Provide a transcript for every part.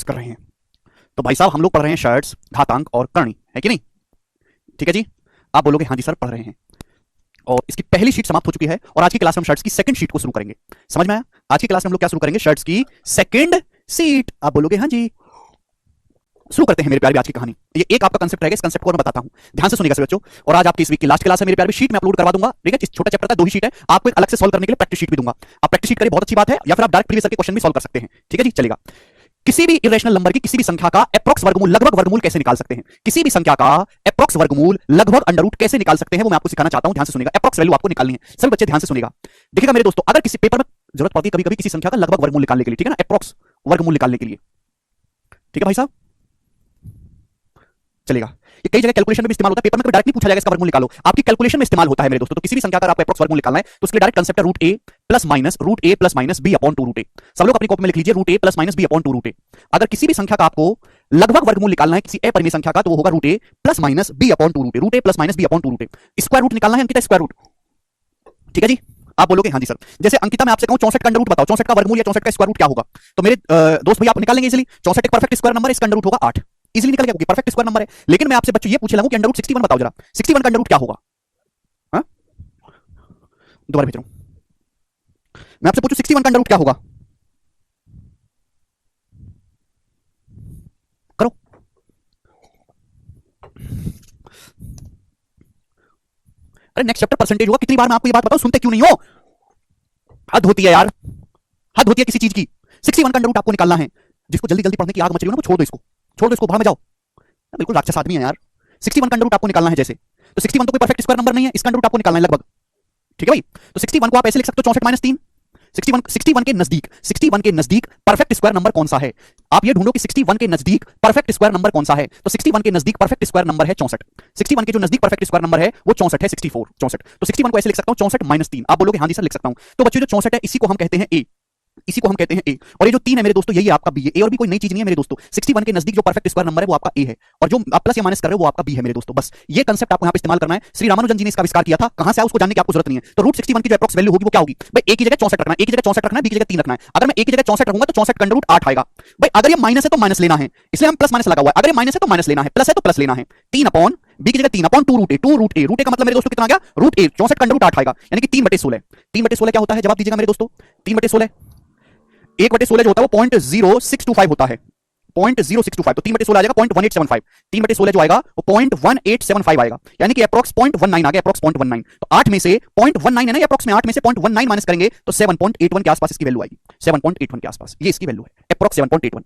कर रहे हैं। तो भाई साहब हम लोग पढ़ रहे हैं शर्ट्स, घातांक और करणी, है कि नहीं? ठीक है जी। आप बोलोगे हाँ जी सर पढ़ रहे हैं। और इसकी पहली शीट समाप्त हो चुकी है और आज की क्लास में हम शर्ट्स की सेकंड शीट को शुरू करेंगे। समझ में आया? आज की क्लास में हम लोग क्या शुरू करेंगे? शर्ट्स की सेकंड शीट। आप बोलोगे हाँ जी। शुरू करते हैं मेरे प्यारे आज की कहानी। ये एक आपका कांसेप्ट रहेगा, इस कांसेप्ट को मैं बताता हूं, ध्यान से सुनिएगा सभी बच्चों। और आज आपकी इस वीक की लास्ट क्लास है मेरे प्यारे, शीट में अपलोड करवा दूंगा। ठीक है, इस छोटा चैप्टर का 2 ही शीट है, आपको एक अलग से सॉल्व करने के लिए प्रैक्टिस शीट भी दूंगा। आप प्रैक्टिस शीट करिए, बहुत अच्छी बात है, या फिर आप डायरेक्ट प्रीवियस के क्वेश्चन भी सॉल्व कर सकते हैं। ठीक है जी, चलेगा। किसी भी इरेशनल नंबर की किसी भी संख्या का एप्रोक्स वर्गमूल, लगभग वर्गमूल कैसे निकाल सकते हैं? किसी भी संख्या का एप्रोक्स वर्गमूल, लगभग अंडर रूट कैसे निकाल सकते हैं, वो मैं आपको सिखाना चाहता हूं। ध्यान से सुनिएगा, एप्रोक्स वैल्यू आपको निकालनी है। सभी बच्चे ध्यान से सुनिएगा। देखिएगा मेरे दोस्तों, अगर किसी पेपर में जरूरत पड़ती है कभी कभी किसी संख्या का लगभग वर्गमूल निकालने के लिए, ठीक है ना, एप्रोक्स वर्गमूल निकालने के लिए, ठीक है भाई साहब, चलेगा। ये कई जगह कैलकुलेशन में भी इस्तेमाल होता है, पेपर में कभी डायरेक्ट नहीं पूछा जाएगा इसका वर्गमूल निकालो, आपकी कैलकुलेशन में इस्तेमाल होता है मेरे दोस्तों। तो किसी भी संख्या का आपको एप्रोक्स वर्गमूल निकालना है तो उसके डायरेक्ट कांसेप्ट है root A plus minus B upon 2 root A. सब लोग अपनी कॉपी में लिख लीजिए root A plus minus B upon 2 root A. अगर किसी भी संख्या का आपको लगभग वर्गमूल निकालना है किसी अपरिमेय संख्या का, तो वो होगा root A plus minus B upon 2 root A. Root A plus minus B upon 2 root A. Square root निकालना है अंकिता, स्क्वायर रूट। ठीक है जी। आप बोलोगे हाँ जी सर। जैसे अंकिता मैं आपसे कहूं 64 का अंडर रूट बताओ, 64 का वर्गमूल या 64 का स्क्वायर रूट क्या होगा? तो मेरे दोस्त भैया आप निकाल लेंगे इजीली। 64 एक परफेक्ट स्क्वायर नंबर है, इसका अंडर रूट होगा 8। इजीली निकल गया क्योंकि परफेक्ट स्क्वायर नंबर है। लेकिन मैं आपसे बच्चों ये पूछ रहा हूं कि अंडर रूट 61 बताओ जरा, 61 का अंडर रूट क्या होगा? हां, दोबारा भेज रहा हूं। मैं आपसे पूछूं 61 का अंडर रूट क्या होगा? करो। अरे नेक्स्ट चैप्टर परसेंटेज होगा। कितनी बार मैं आपको ये बात बताऊं, सुनते क्यों नहीं हो? हद होती है यार, हद होती है किसी चीज की। 61 का अंडर रूट आपको निकालना है। जिसको जल्दी जल्दी पढ़ने की आग मच रही हो ना, वो छोड़ दो इसको, छोड़ दो इसको, भाड़ में जाओ। बिल्कुल राक्षस आदमी है यार। 61 का अंडर रूट आपको निकालना है। जैसे तो 61 तो कोई परफेक्ट स्क्वायर नंबर नहीं है, इसका अंडर रूट आपको निकालना है लगभग। ठीक है भाई। तो 61 को आप ऐसे लिख सकते हो 64 माइनस 3। 61 के नजदीक, 61 के नजदीक परफेक्ट स्क्वायर नंबर कौन सा है? आप ये ढूंढो कि 61 के नजदीक परफेक्ट स्क्वायर नंबर कौन सा है। तो 61 के नजदीक परफेक्ट स्क्वायर नंबर है 64। 61 के जो नजदीक परफेक्ट स्क्वायर नंबर है वो 64 है, 64 64। तो 61 को ऐसे लिख सकता हूं 64 माइनस 3। आप बोलोगे हाँ जी सर लिख सकता हूं। तो बच्चों जो 64 है इसी को हम कहते हैं ए, इसी को हम कहते हैं ए। और ये जो 3 है मेरे दोस्तों, यही आपका बी है। ए और बी कोई नई चीज नहीं है मेरे दोस्तों। 61 के नजदीक जो परफेक्ट स्क्वायर नंबर है वो आपका ए है, और जो आप प्लस या माइनस कर रहे हो वो आपका बी है मेरे दोस्तों। बस ये कांसेप्ट आपको यहां पे इस्तेमाल करना है। श्री रामानुजन जी ने इसका आविष्कार किया था, कहां से आया उसको जानने की आपको जरूरत नहीं है। तो रूट 61 की जो एप्रोक्स वैल्यू होगी वो क्या होगी भाई? ए की जगह 64 रखना है, ए की जगह 64 रखना है, बी की जगह 3 रखना है। अगर मैं ए की जगह 64 रखूंगा तो 64 का अंडर रूट 8 आएगा भाई। अगर ये माइनस है तो माइनस लेना है, इसलिए हम प्लस माइनस लगा हुआ है। अगर ये माइनस है तो माइनस लेना है, प्लस है तो प्लस लेना है। 3 अपॉन बी की जगह 3 upon 2 root A. 2 root A, root ए का मतलब मेरे दोस्तों कितना आ गया? रूट ए। 64 का अंडर रूट 8 आएगा, यानी कि 3/16। 3/16 क्या होता है? जवाब दीजिएगा मेरे दोस्तों। 3/16 1/16 जो होता है वो 0.0625 होता है, 0.0625। तो 3/16 आ जाएगा 0.1875। 3/16 जो आएगा वो 0.1875 आएगा, यानी कि अप्रॉक्स 0.19 आ गया, अप्रॉक्स 0.19। तो 8 में से 0.19 है ना, अप्रॉक्स में 8 में से 0.19 माइनस करेंगे तो 7.81 के आसपास इसकी वैल्यू आएगी। 7.81 के आसपास ये इसकी वैल्यू है, अप्रॉक्स 7.81।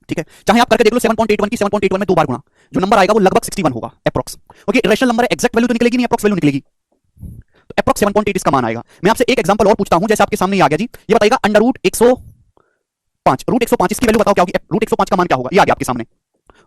ठीक है, चाहे आप करके देख लो 7.81 की 7.81 में 2 बार गुणा, जो नंबर आएगा वो लगभग 61 होगा अप्रॉक्स। ओके, इरेशनल नंबर है, एग्जैक्ट वैल्यू तो निकलेगी नहीं, अप्रॉक्स वैल्यू निकलेगी। तो अप्रॉक्स 7.8 इसका मान आएगा। मैं आपसे एक एग्जांपल और पूछता हूं, जैसे आपके सामने ही आ गया जी। ये बताइएगा अंडर रूट 105, रूट 105 इसकी वैल्यू बताओ क्या होगी? रूट 105 का मान क्या होगा? ये आ गया आपके सामने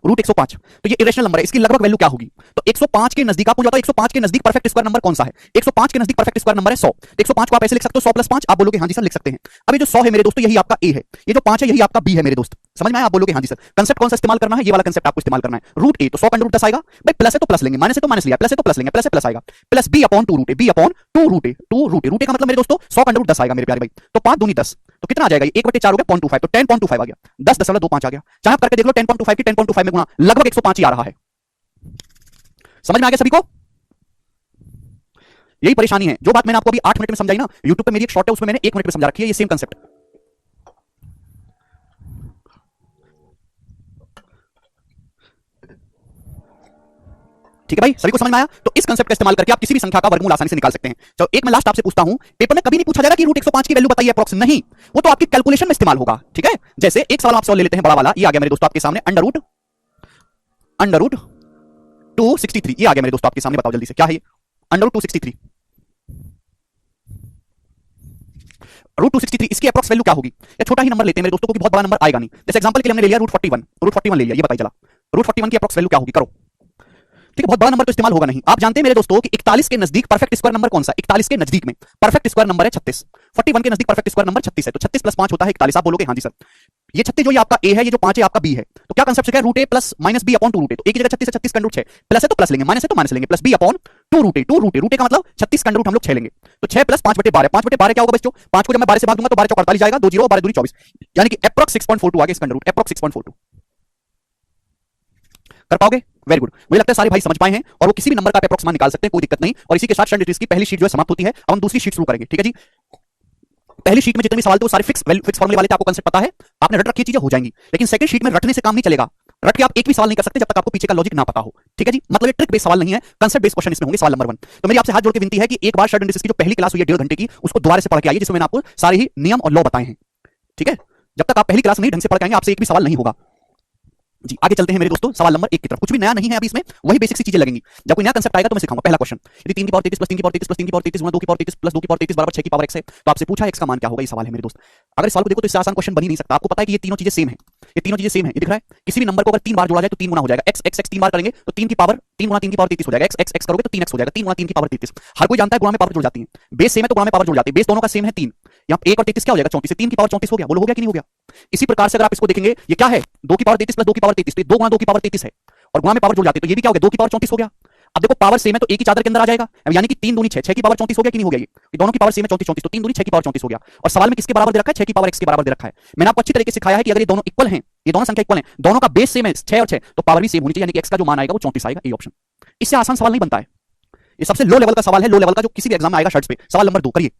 रूट 105। तो ये इरेशनल नंबर है, इसकी लगभग वैल्यू क्या होगी? तो 105 के नजदीक, आपको बताओ 105 के नजदीक परफेक्ट स्क्वायर नंबर कौन सा है? 105 के नजदीक परफेक्ट स्क्वायर नंबर है 100। 105 को आप ऐसे लिख सकते हो 100 प्लस 5। आप बोलोगे हाँ जी सर लिख सकते हैं। अब ये जो 100 है मेरे दोस्तों, यही आपका ए है, ये जो 5 है यही आपका बी है मेरे दोस्त। समझ में आया? आप बोलोगे हाँ जी सर। कंसेप्ट कौन सा इस्तेमाल करना है? ये वाला कंसेप्ट आपको इस्तेमाल करना है। रूट ए तो 100 का अंडर रूट 10 आएगा भाई, प्लस है तो प्लस लेंगे, माइनस है तो माइनस लिया, प्लस है तो प्लस लेंगे, प्लस है प्लस आएगा, plus B upon 2 root A, B upon 2 root A, 2 root A. Root ए का मतलब मेरे दोस्तों 100 का अंडर रूट 10 आएगा मेरे प्यारे भाई। तो 5 दूनी 10, तो कितना आ जाएगा? 1/4 हो गया 0.25, तो 10.25 आ गया, 10.25 आ गया। चाहे आप करके देख लो 10.25 की 10.25 में गुणा, लगभग 105 ही आ रहा है। समझ में आ गया सभी को? यही परेशानी है, जो बात मैंने आपको अभी 8 मिनट में समझाई ना, YouTube पे मेरी एक शॉर्ट है उसमें मैंने 1 मिनट में समझा रखी है ये सेम कंसेप्ट। ठीक है भाई, सभी को समझ में आया? तो इस कंसेप्ट का इस्तेमाल करके आप किसी भी संख्या का वर्गमूल आसानी से निकाल सकते हैं। तो एक मैं लास्ट आपसे पूछता हूं, पेपर में कभी नहीं पूछा जाएगा कि रूट 105 की वैल्यू बताइए अप्रॉक्स, नहीं, वो तो आपकी कैलकुलेशन में इस्तेमाल होगा। ठीक है, जैसे एक सवाल आप सवाल ले लेते हैं बड़ा वाला, ये आ गया मेरे दोस्तों आपके सामने, अंडर रूट 263। ये आ गया मेरे दोस्तों आपके सामने, बताओ जल्दी से क्या है ये? अंडर रूट 263, रूट 263 इसकी अप्रॉक्स वैल्यू क्या होगी? या छोटा ही नंबर लेते हैं मेरे दोस्तों, क्योंकि बहुत बड़ा नंबर आएगा नहीं। जैसे एग्जांपल के लिए हमने ले लिया रूट 41 ले लिया। ये बताइए जरा रूट 41 की अप्रॉक्स वैल्यू क्या होगी? करो। ठीक है, बहुत बड़ा नंबर तो इस्तेमाल होगा नहीं। आप जानते हैं मेरे दोस्तों कि 41 के नजदीक परफेक्ट स्क्वायर नंबर कौन सा? 41 के नजदीक में परफेक्ट स्क्वायर नंबर है 36। 41 के नजदीक परफेक्ट स्क्वायर नंबर 36 है, तो 36 प्लस 5 होता है 41। आप बोलोगे हाँ जी सर। ये 36 जो ये आपका ए है, ये जो 5 है आपका बी है। तो क्या कंसेप्ट है? Root A plus minus B upon 2 root A. तो ए की जगह 36 है, 36 का रूट 6, प्लस है तो प्लस लेंगे, माइनस है तो माइनस लेंगे, प्लस बी अपॉन रूटे का मतलब 36 का अंडर रूट हम लोग 6 लेंगे, तो 6 प्लस 5/12, 5/12 क्या होगा बच्चों, 5 को जब मैं 12 से भाग दूंगा तो 12 48 जाएगा, 2 0 12 दूनी 24, यानी कि एप्रोक्स 6.42 आ गया इसका अंडर रूट, एप्रोक्स 6.42 कर पाओगे? वेरी गुड, मुझे लगता है सारे भाई समझ पाए हैं और वो किसी भी नंबर का एप्रोक्स मान निकाल सकते हैं, कोई दिक्कत नहीं। और इसी के साथ स्टैंडर्ड की पहली शीट जो है समाप्त होती है। अब हम दूसरी शीट शुरू करेंगे, ठीक है जी। पहली शीट में जितने भी सवाल थे वो सारे फिक्स फॉर्मूले वाले थे, आपको कांसेप्ट पता है, आपने रट रखी चीजें हो जाएंगी। लेकिन सेकंड शीट में रटने से काम नहीं चलेगा, रट के आप एक भी सवाल नहीं कर सकते जब तक आपको पीछे का लॉजिक ना पता हो, ठीक है जी। मतलब ये ट्रिक बेस्ड सवाल नहीं है, कांसेप्ट बेस्ड क्वेश्चन इसमें होंगे, सवाल नंबर 1। तो मेरी आपसे हाथ जोड़ के विनती है कि एक बार शॉर्ट एंड की जो पहली क्लास हुई है 1.5 घंटे की, उसको दोबारा से पढ़ के आइए, जिसमें मैंने आपको सारे ही नियम और लॉ बताए हैं, ठीक है। जब तक आप पहली क्लास नहीं ढंग से पढ़ के आएंगे, आपसे एक भी सवाल नहीं होगा जी। आगे चलते हैं मेरे दोस्तों सवाल नंबर 1 की तरफ। कुछ भी नया नहीं है अभी इसमें, वही बेसिक सी चीजें लगेंगी। जब कोई नया कांसेप्ट आएगा तो मैं सिखाऊंगा। पहला क्वेश्चन, यदि 3 की पावर 33 प्लस 3 की पावर 33 प्लस 3 की पावर 33 गुणा 2 की पावर 33 प्लस 2 की पावर 33 बराबर 6 की पावर x है, तो आपसे पूछा है x का मान क्या होगा, ये सवाल है मेरे दोस्त। अगर इस सवाल को देखो तो इससे आसान क्वेश्चन बन ही नहीं सकता। आपको पता है कि ये तीनों चीजें सेम है, ये तीनों चीजें सेम है, ये दिख रहा है। किसी भी नंबर को अगर 3 बार जोड़ा जाए तो 3 गुना हो जाएगा, x x x 3 बार करेंगे तो 3 की पावर 3 गुना 3 की पावर 33 हो जाएगा, x x x करोगे तो 3x हो जाएगा, 3 गुना 3 की पावर 33। हर कोई जानता है गुणा में पावर जुड़ जाती है, बेस सेम है तो गुणा में पावर जुड़ जाती है, बेस दोनों का सेम है 3, यहाँ 1 और 33 क्या हो जाएगा 34, 3 की पावर 34 हो गया। बोलो हो गया कि नहीं हो गया? इसी प्रकार से अगर आप इसको देखेंगे, ये क्या है 2 की पावर 33 प्लस 2 की पावर 33, तो 2 गुना 2 की पावर 33 है और गुणा में पावर जुड़ जाती है, तो ये भी क्या हो गया 2 की पावर 34 हो गया। अब देखो पावर सेम है तो एक ही चादर के अंदर आ जाएगा, यानी कि 3 दूनी 6, 6 की पावर 34 हो गया कि नहीं हो गया? ये दोनों की पावर सेम है 34 34, तो 3 दूनी 6 की पावर 34 हो गया। और सवाल में किसके बराबर दे रखा है? 6 की पावर x के बराबर दे रखा है। मैंने आपको अच्छी तरीके से सिखाया है कि अगर ये दोनों इक्वल हैं, ये दोनों संख्या इक्वल हैं, दोनों का बेस सेम है 6 और 6, तो पावर भी सेम होनी चाहिए, यानी कि x का जो मान आएगा वो 34 आएगा, ये ऑप्शन। इससे आसान सवाल नहीं बनता है, ये सबसे लो लेवल का सवाल है, लो लेवल का जो किसी भी एग्जाम में आएगा शर्ट्स पे। सवाल नंबर 2 करिए।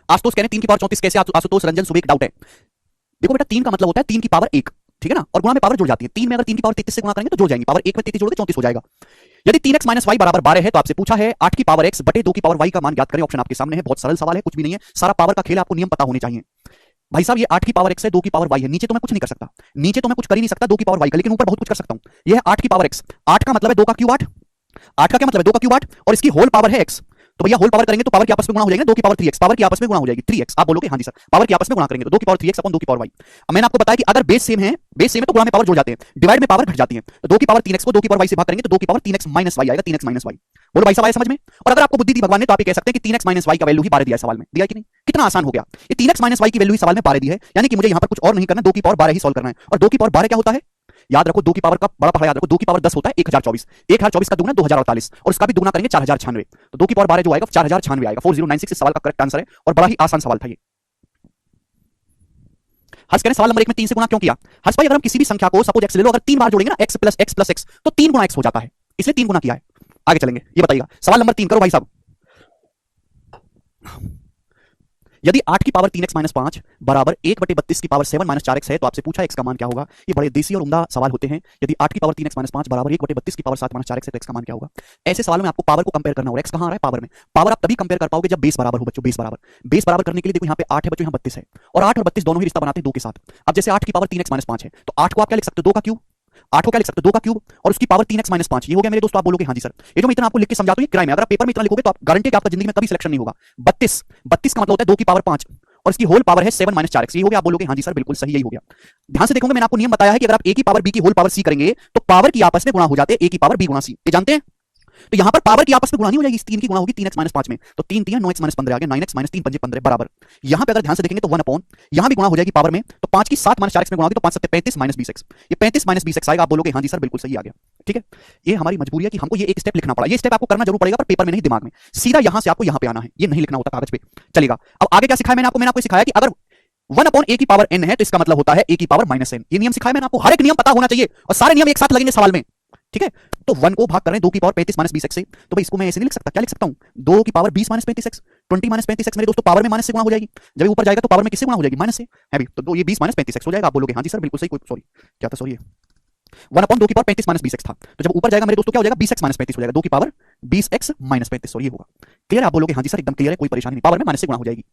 आशुतोष कह रहे हैं 3 की पावर 34 कैसे? आशुतोष रंजन सुबह एक डाउट है। देखो बेटा 3 का मतलब होता है 3 की पावर 1, ठीक है ना, और गुणा में पावर जुड़ जाती है। 3 में अगर 3 की पावर 33 से गुणा करेंगे तो जुड़ जाएंगी, पावर 1 में 33 जोड़ के 34 हो जाएगा। यदि 3x माइनस वाई बराबर 12 है तो आपसे पूछा है 8 की पावर x बटे 2 की पावर y का मान ज्ञात करें। ऑप्शन आपके सामने है, बहुत सरल सवाल है, कुछ भी नहीं है, सारा पावर का खेल, आपको नियम पता होने चाहिए। भाई साहब ये 8 की पावर x है, 2 की पावर y है, नीचे तो मैं कुछ नहीं कर सकता, नीचे तो मैं कुछ कर ही नहीं सकता 2 की पावर y का, लेकिन ऊपर बहुत कुछ कर सकता हूं। यह है 8 की पावर x, 8 का मतलब है 2 का क्यूब 8, 8 का क्या मतलब है 2 का क्यूब 8, और इसकी होल पावर है x, तो भैया होल पावर करेंगे तो पावर की आपस में गुणा हो जाएगी, 2 की पावर 3x, पावर की आपस में गुणा हो जाएगी 3x। आप बोलोगे हां जी सर, पावर की आपस में गुणा करेंगे तो 2 की पावर 3x अपन 2 की पावर y। अब मैंने आपको बताया कि अगर बेस सेम है, बेस सेम है तो गुणा में पावर जोड़ जाते हैं, डिवाइड में पावर घट जाती है, तो 2 की पावर 3x को 2 की पावर y से भाग करेंगे तो 2 की पावर 3x माइनस y आएगा, 3x माइनस y। बोलो भाई साहब आया समझ में? और अगर आपको बुद्धि दी भगवान ने तो आप ये कह सकते हैं कि 3x माइनस y का वैल्यू ही 12 दिया है सवाल में, दिया कि नहीं? कितना आसान हो गया, ये 3x माइनस y की वैल्यू ही सवाल में 12 दी है, यानी कि मुझे यहां पर कुछ और नहीं करना, 2 की पावर 12 ही सॉल्व करना है। और 2 की पावर 12 क्या होता है? याद रखो 2 की पावर का बड़ा पहाड़ा याद रखो, 2 की पावर 10 होता है 1024, 1024 का दुगना 2048, और उसका भी दुगना करेंगे 4096, तो 2 की पावर 12 जो आएगा 4096 आएगा। 4096 इस सवाल का करेक्ट आंसर है, और बड़ा ही आसान सवाल था ये। हर्ष कह रहे सवाल नंबर 1 में 3 से गुणा क्यों किया? हर्ष भाई अगर हम किसी भी संख्या को सपोज x ले लो, अगर 3 बार जोड़ेंगे ना x plus x plus x, तो 3 गुणा x हो जाता है, इसलिए 3 गुणा किया है। आगे चलेंगे, ये बताइएगा सवाल नंबर 3 करो भाई साहब। यदि 8 की पावर 3x माइनस 5 बराबर 1/32 की पावर 7 माइनस 4x है, तो आपसे पूछा x का मान क्या होगा। ये बड़े देसी और उम्दा सवाल होते हैं। यदि 8 की पावर 3x माइनस 5 बराबर 1/32 की पावर 7 माइनस 4x है, तो x का मान क्या होगा। ऐसे सवालों में आपको पावर को कंपेयर करना होगा, x कहां आ रहा है पावर में। पावर आप तभी कंपेयर कर पाओगे जब बेस बराबर हो बच्चों, बेस बराबर करने के लिए देखो यहाँ पे 8 है बच्चों, यहाँ 32 है, और 8 और 32 दोनों ही रिश्ता बनाते हैं 2 के साथ। अब जैसे 8 की पावर 3x माइनस 5 है, तो 8 को आप क्या लिख सकते हो 2 का क्यूब, 8 को क्या लिख सकते हो 2 का क्यूब, और उसकी पावर 3x माइनस 5, ये हो गया मेरे दोस्तों। आप बोलोगे हां जी सर, ये जो मैं इतना आपको लिख के समझाता हूं ये क्राइम है, अगर आप पेपर में इतना लिखोगे तो आप गारंटी है कि आपका जिंदगी में कभी सिलेक्शन नहीं होगा। 32 का मतलब होता है 2 की पावर 5, और इसकी होल पावर है 7 माइनस 4x, ये हो गया। आप बोलोगे हां जी सर बिल्कुल सही, यही हो गया। ध्यान से देखोगे मैंने आपको नियम बताया है कि अगर आप a की पावर b की होल पावर c करेंगे तो पावर की आपस में गुणा हो जाते हैं, a की पावर b गुणा c, ये जानते हैं। तो यहां पर पावर की आपस में गुणा नहीं हो जाएगी, 3 की गुणा होगी 3x माइनस 5 में, तो 3 3 9x माइनस 15 आ गया, 9x माइनस 3 5 15 बराबर। यहां पे अगर ध्यान से देखेंगे तो 1 अपॉन, यहां भी गुणा हो जाएगी पावर में, तो 5 की 7 माइनस 4x में गुणा होगी तो 5 7 35 माइनस 20x, ये 35 माइनस 20x आएगा। आप बोलोगे हां जी सर बिल्कुल सही आ गया, ठीक है। ये हमारी मजबूरी है कि हमको ये एक स्टेप लिखना पड़ा, ये स्टेप आपको करना जरूर पड़ेगा, पर पेपर में नहीं, दिमाग में। सीधा यहां से आपको यहां पे आना है, ये नहीं लिखना होता कागज पे, चलेगा। अब आगे क्या सिखाया मैंने आपको सिखाया कि अगर 1 अपॉन a की पावर n है तो इसका मतलब होता है a की पावर माइनस n। ये नियम सिखाया मैंने आपको, हर एक नियम पता होना चाहिए और सारे नियम एक साथ लगेंगे सवाल में, ठीक है। तो 1 को भाग कर रहे हैं 2 की पावर 35 माइनस 20x से, तो भाई इसको मैं ऐसे नहीं लिख सकता, क्या लिख सकता हूं 2 की power 20 minus 35x, 20 minus 35x मेरे दोस्तों पावर में माइनस से गुणा हो जाएगी, जब ऊपर जाएगा तो पावर में किससे गुणा हो जाएगी, माइनस से है भी, तो ये 20 माइनस 35x हो जाएगा। आप बोलोगे हां जी सर बिल्कुल सही, कोई सॉरी क्या था, सॉरी 1 अपॉन 2 की पावर 35 माइनस 20x था, तो जब ऊपर जाएगा मेरे दोस्तों क्या हो जाएगा 20x माइनस 35 हो जाएगा, 2 की पावर 20x माइनस 35, सॉरी ये होगा। क्लियर? आप बोलोगे हां जी सर एकदम क्लियर है, कोई परेशानी नहीं, पावर में माइनस से गुणा हो जाएगी।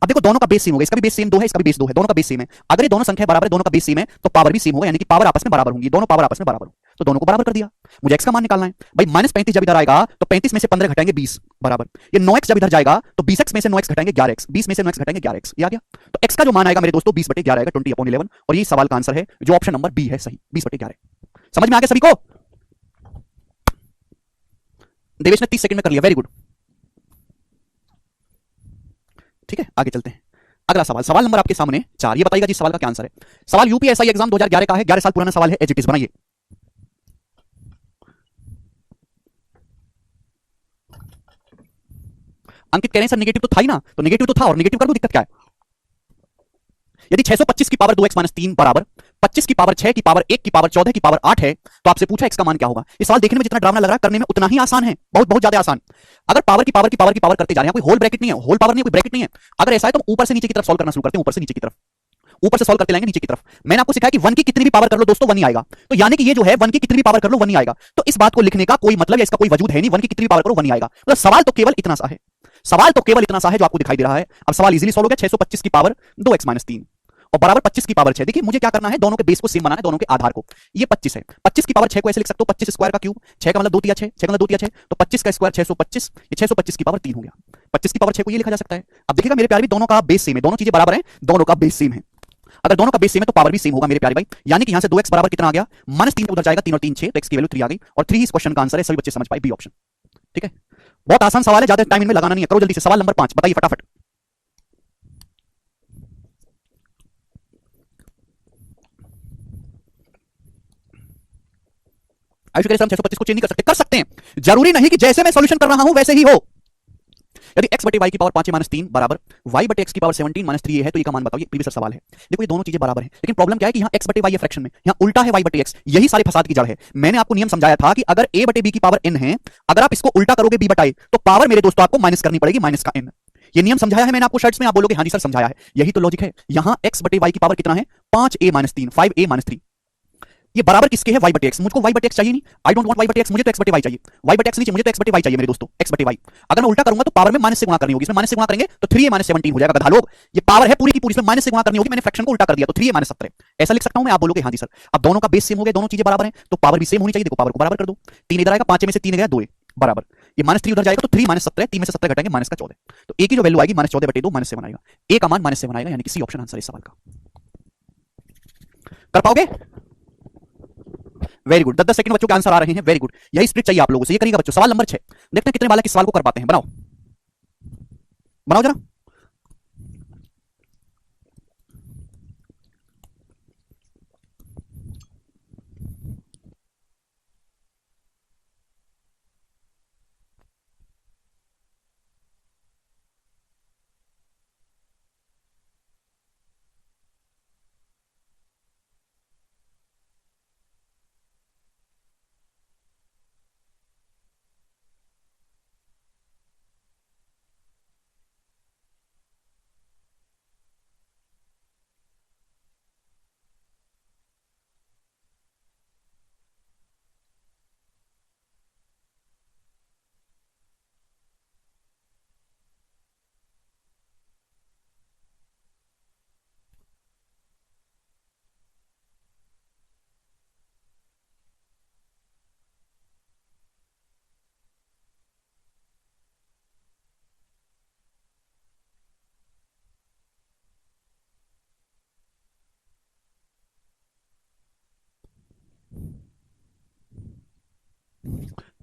अब देखो दोनों का बेस सेम होगा, इसका भी बेस सेम 2 है, इसका भी बेस 2 है, दोनों का बेस सेम है। अगर ये दोनों संख्या बराबर है, दोनों का बेस सेम है, तो पावर भी सेम होगा, यानी कि पावर आपस में बराबर होंगी, दोनों पावर आपस में बराबर हो, तो दोनों को बराबर कर दिया। मुझे x का मान निकालना है भाई, माइनस 35 जब इधर आएगा तो 35 में से 15 घटाएंगे 20 बराबर, ये 9x जब इधर जाएगा तो 20x में से 9x घटाएंगे 11x, 20 में से 9x घटाएंगे 11x, ये आ गया। तो x का जो मान आएगा मेरे दोस्तों 20/11 आएगा, 20/11, और ये सवाल का आंसर है जो ऑप्शन नंबर बी है सही, 20/11। समझ में आ गया सभी को? देवेश ने 30 सेकंड में कर लिया, वेरी गुड, ठीक है। आगे चलते हैं, अगला सवाल, सवाल नंबर आपके सामने 4, ये बताइएगा जी सवाल का क्या आंसर है। सवाल यूपीएससी एग्जाम 2011 का है, 11 साल पुराना सवाल है, एज इट इज बनाइए। अंकित कह रहे हैं सर नेगेटिव तो था ही ना, तो नेगेटिव तो था और नेगेटिव कर दो, दिक्कत क्या है? यदि 625 की पावर 2x माइनस 3 बराबर 25 की पावर 6 की पावर 1 की पावर 14 की पावर 8 है, तो आपसे पूछा x का मान क्या होगा। ये सवाल देखने में जितना डरावना लग रहा है, करने में उतना ही आसान है, बहुत बहुत ज्यादा आसान। अगर पावर की पावर की पावर की पावर करते जा रहे हैं, कोई होल ब्रैकेट नहीं है, होल पावर नहीं है, कोई ब्रैकेट नहीं है। अगर ऐसा है तो ऊपर से नीचे की तरफ सॉल्व करना शुरू करते हैं, ऊपर से नीचे की तरफ, ऊपर से सॉल्व करते जाएंगे नीचे की तरफ। मैंने आपको सिखाया कि 1 की कितनी भी पावर कर लो दोस्तों 1 ही आएगा। तो यानी कि ये जो है 1 की कितनी भी पावर कर लो 1 ही आएगा। तो इस बात को लिखने का कोई मतलब या इसका कोई वजूद है नहीं, 1 की कितनी भी पावर करो 1 ही आएगा। मतलब सवाल तो केवल इतना सा है, सवाल तो केवल इतना सा है जो आपको दिखाई दे रहा है। अब सवाल इजीली सॉल्व हो गया, 625 की पावर 2x माइनस 3 और बराबर 25 की पावर 6। देखिए मुझे क्या करना है, दोनों के बेस को सेम बनाना है, दोनों के आधार को। ये 25 है, 25 की पावर 6 को ऐसे लिख सकते हो 25 स्क्वायर का क्यूब, 6 का मतलब 2 तिया 6, 6 का मतलब 2 तिया 6, तो 25 का स्क्वायर 625, ये 625 की पावर 3 हो गया। 25 की पावर 6 को ये लिखा जा सकता है। अब देखिएगा मेरे प्यारे भी, दोनों का बेस सेम है, दोनों चीजें बराबर हैं, दोनों का बेस सेम है। अगर दोनों का बेस सेम है तो पावर भी सेम होगा मेरे प्यारे भाई। यानी कि यहां से 2x बराबर कितना आ गया, -3 उधर जाएगा, 3 और 3 6, तो x की वैल्यू 3 आ गई और 3 इस क्वेश्चन का आंसर है। सभी बच्चे समझ पाए, बी ऑप्शन। ठीक है, बहुत आसान सवाल है, ज्यादा टाइम इनमें लगाना नहीं है। करो जल्दी से, सवाल नंबर 5 बताइए फटाफट। आयुष कह रहे हम 625 को चेंज नहीं कर सकते, कर सकते हैं, जरूरी नहीं कि जैसे मैं सॉल्यूशन कर रहा हूं वैसे ही हो। यदि x बटे y की पावर 5 माइनस 3 बराबर y बटे x की पावर 17 माइनस 3 है, तो ये का मान बताओ। ये प्रीवियस सवाल है। देखो ये दोनों चीजें बराबर हैं, लेकिन प्रॉब्लम क्या है कि यहाँ x बटे y है फ्रैक्शन में, यहाँ उल्टा है y बटे x। यही सारे फसाद की जड़ है। मैंने आपको नियम समझाया था कि अगर a बटे b की पावर n है, अगर आप इसको उल्टा करोगे b बटाई, तो पावर मेरे दोस्तों आपको माइनस करनी पड़ेगी, माइनस का n। ये नियम समझाया है मैंने आपको शर्ट्स में, आप बोलोगे हाँ जी सर समझाया है। यही तो लॉजिक है। यहाँ x बटे y की पावर कितना है, 5a माइनस 3, 5a माइनस 3। ये बराबर किसके है, y बटे x। मुझको y बटे x चाहिए नहीं, आई डोंट वांट y बटे x, मुझे तो x बटे y चाहिए। y बटे x नहीं चाहिए मुझे, तो x बटे y चाहिए मेरे दोस्तों, x बटे y। अगर मैं उल्टा करूंगा तो पावर में माइनस से गुणा करनी होगी, इसमें माइनस से गुणा करेंगे तो 3a माइनस 17 हो जाएगा। गधा लोग, ये पावर है पूरी की पूरी, इसमें माइनस से गुणा करनी होगी, मैंने फ्रैक्शन को उल्टा कर दिया तो 3a माइनस 17 ऐसा लिख सकता हूं मैं। आप बोलोगे हाँ जी सर। अब दोनों का बेस सेम हो गया, दोनों चीजें बराबर हैं, तो पावर भी सेम होनी चाहिए। देखो पावर को बराबर कर दो, 3 इधर आएगा, 5 में से 3 गया 2 बराबर, ये -3 उधर जाएगा तो 3 माइनस 17, 3 में से 17 घटाएंगे माइनस का 14, तो a की जो वैल्यू आएगी -14 बटे 2 -7 आएगा। a का मान -7 आएगा, यानी कि सी ऑप्शन आंसर इस सवाल का। कर पाओगे? वेरी गुड, 10-10 सेकंड बच्चों के आंसर आ रहे हैं, वेरी गुड। यही स्पिरिट चाहिए आप लोगों से, ये करिएगा बच्चों। सवाल नंबर 6, देखते हैं कितने बालक इस सवाल को कर पाते हैं। बनाओ बनाओ जरा।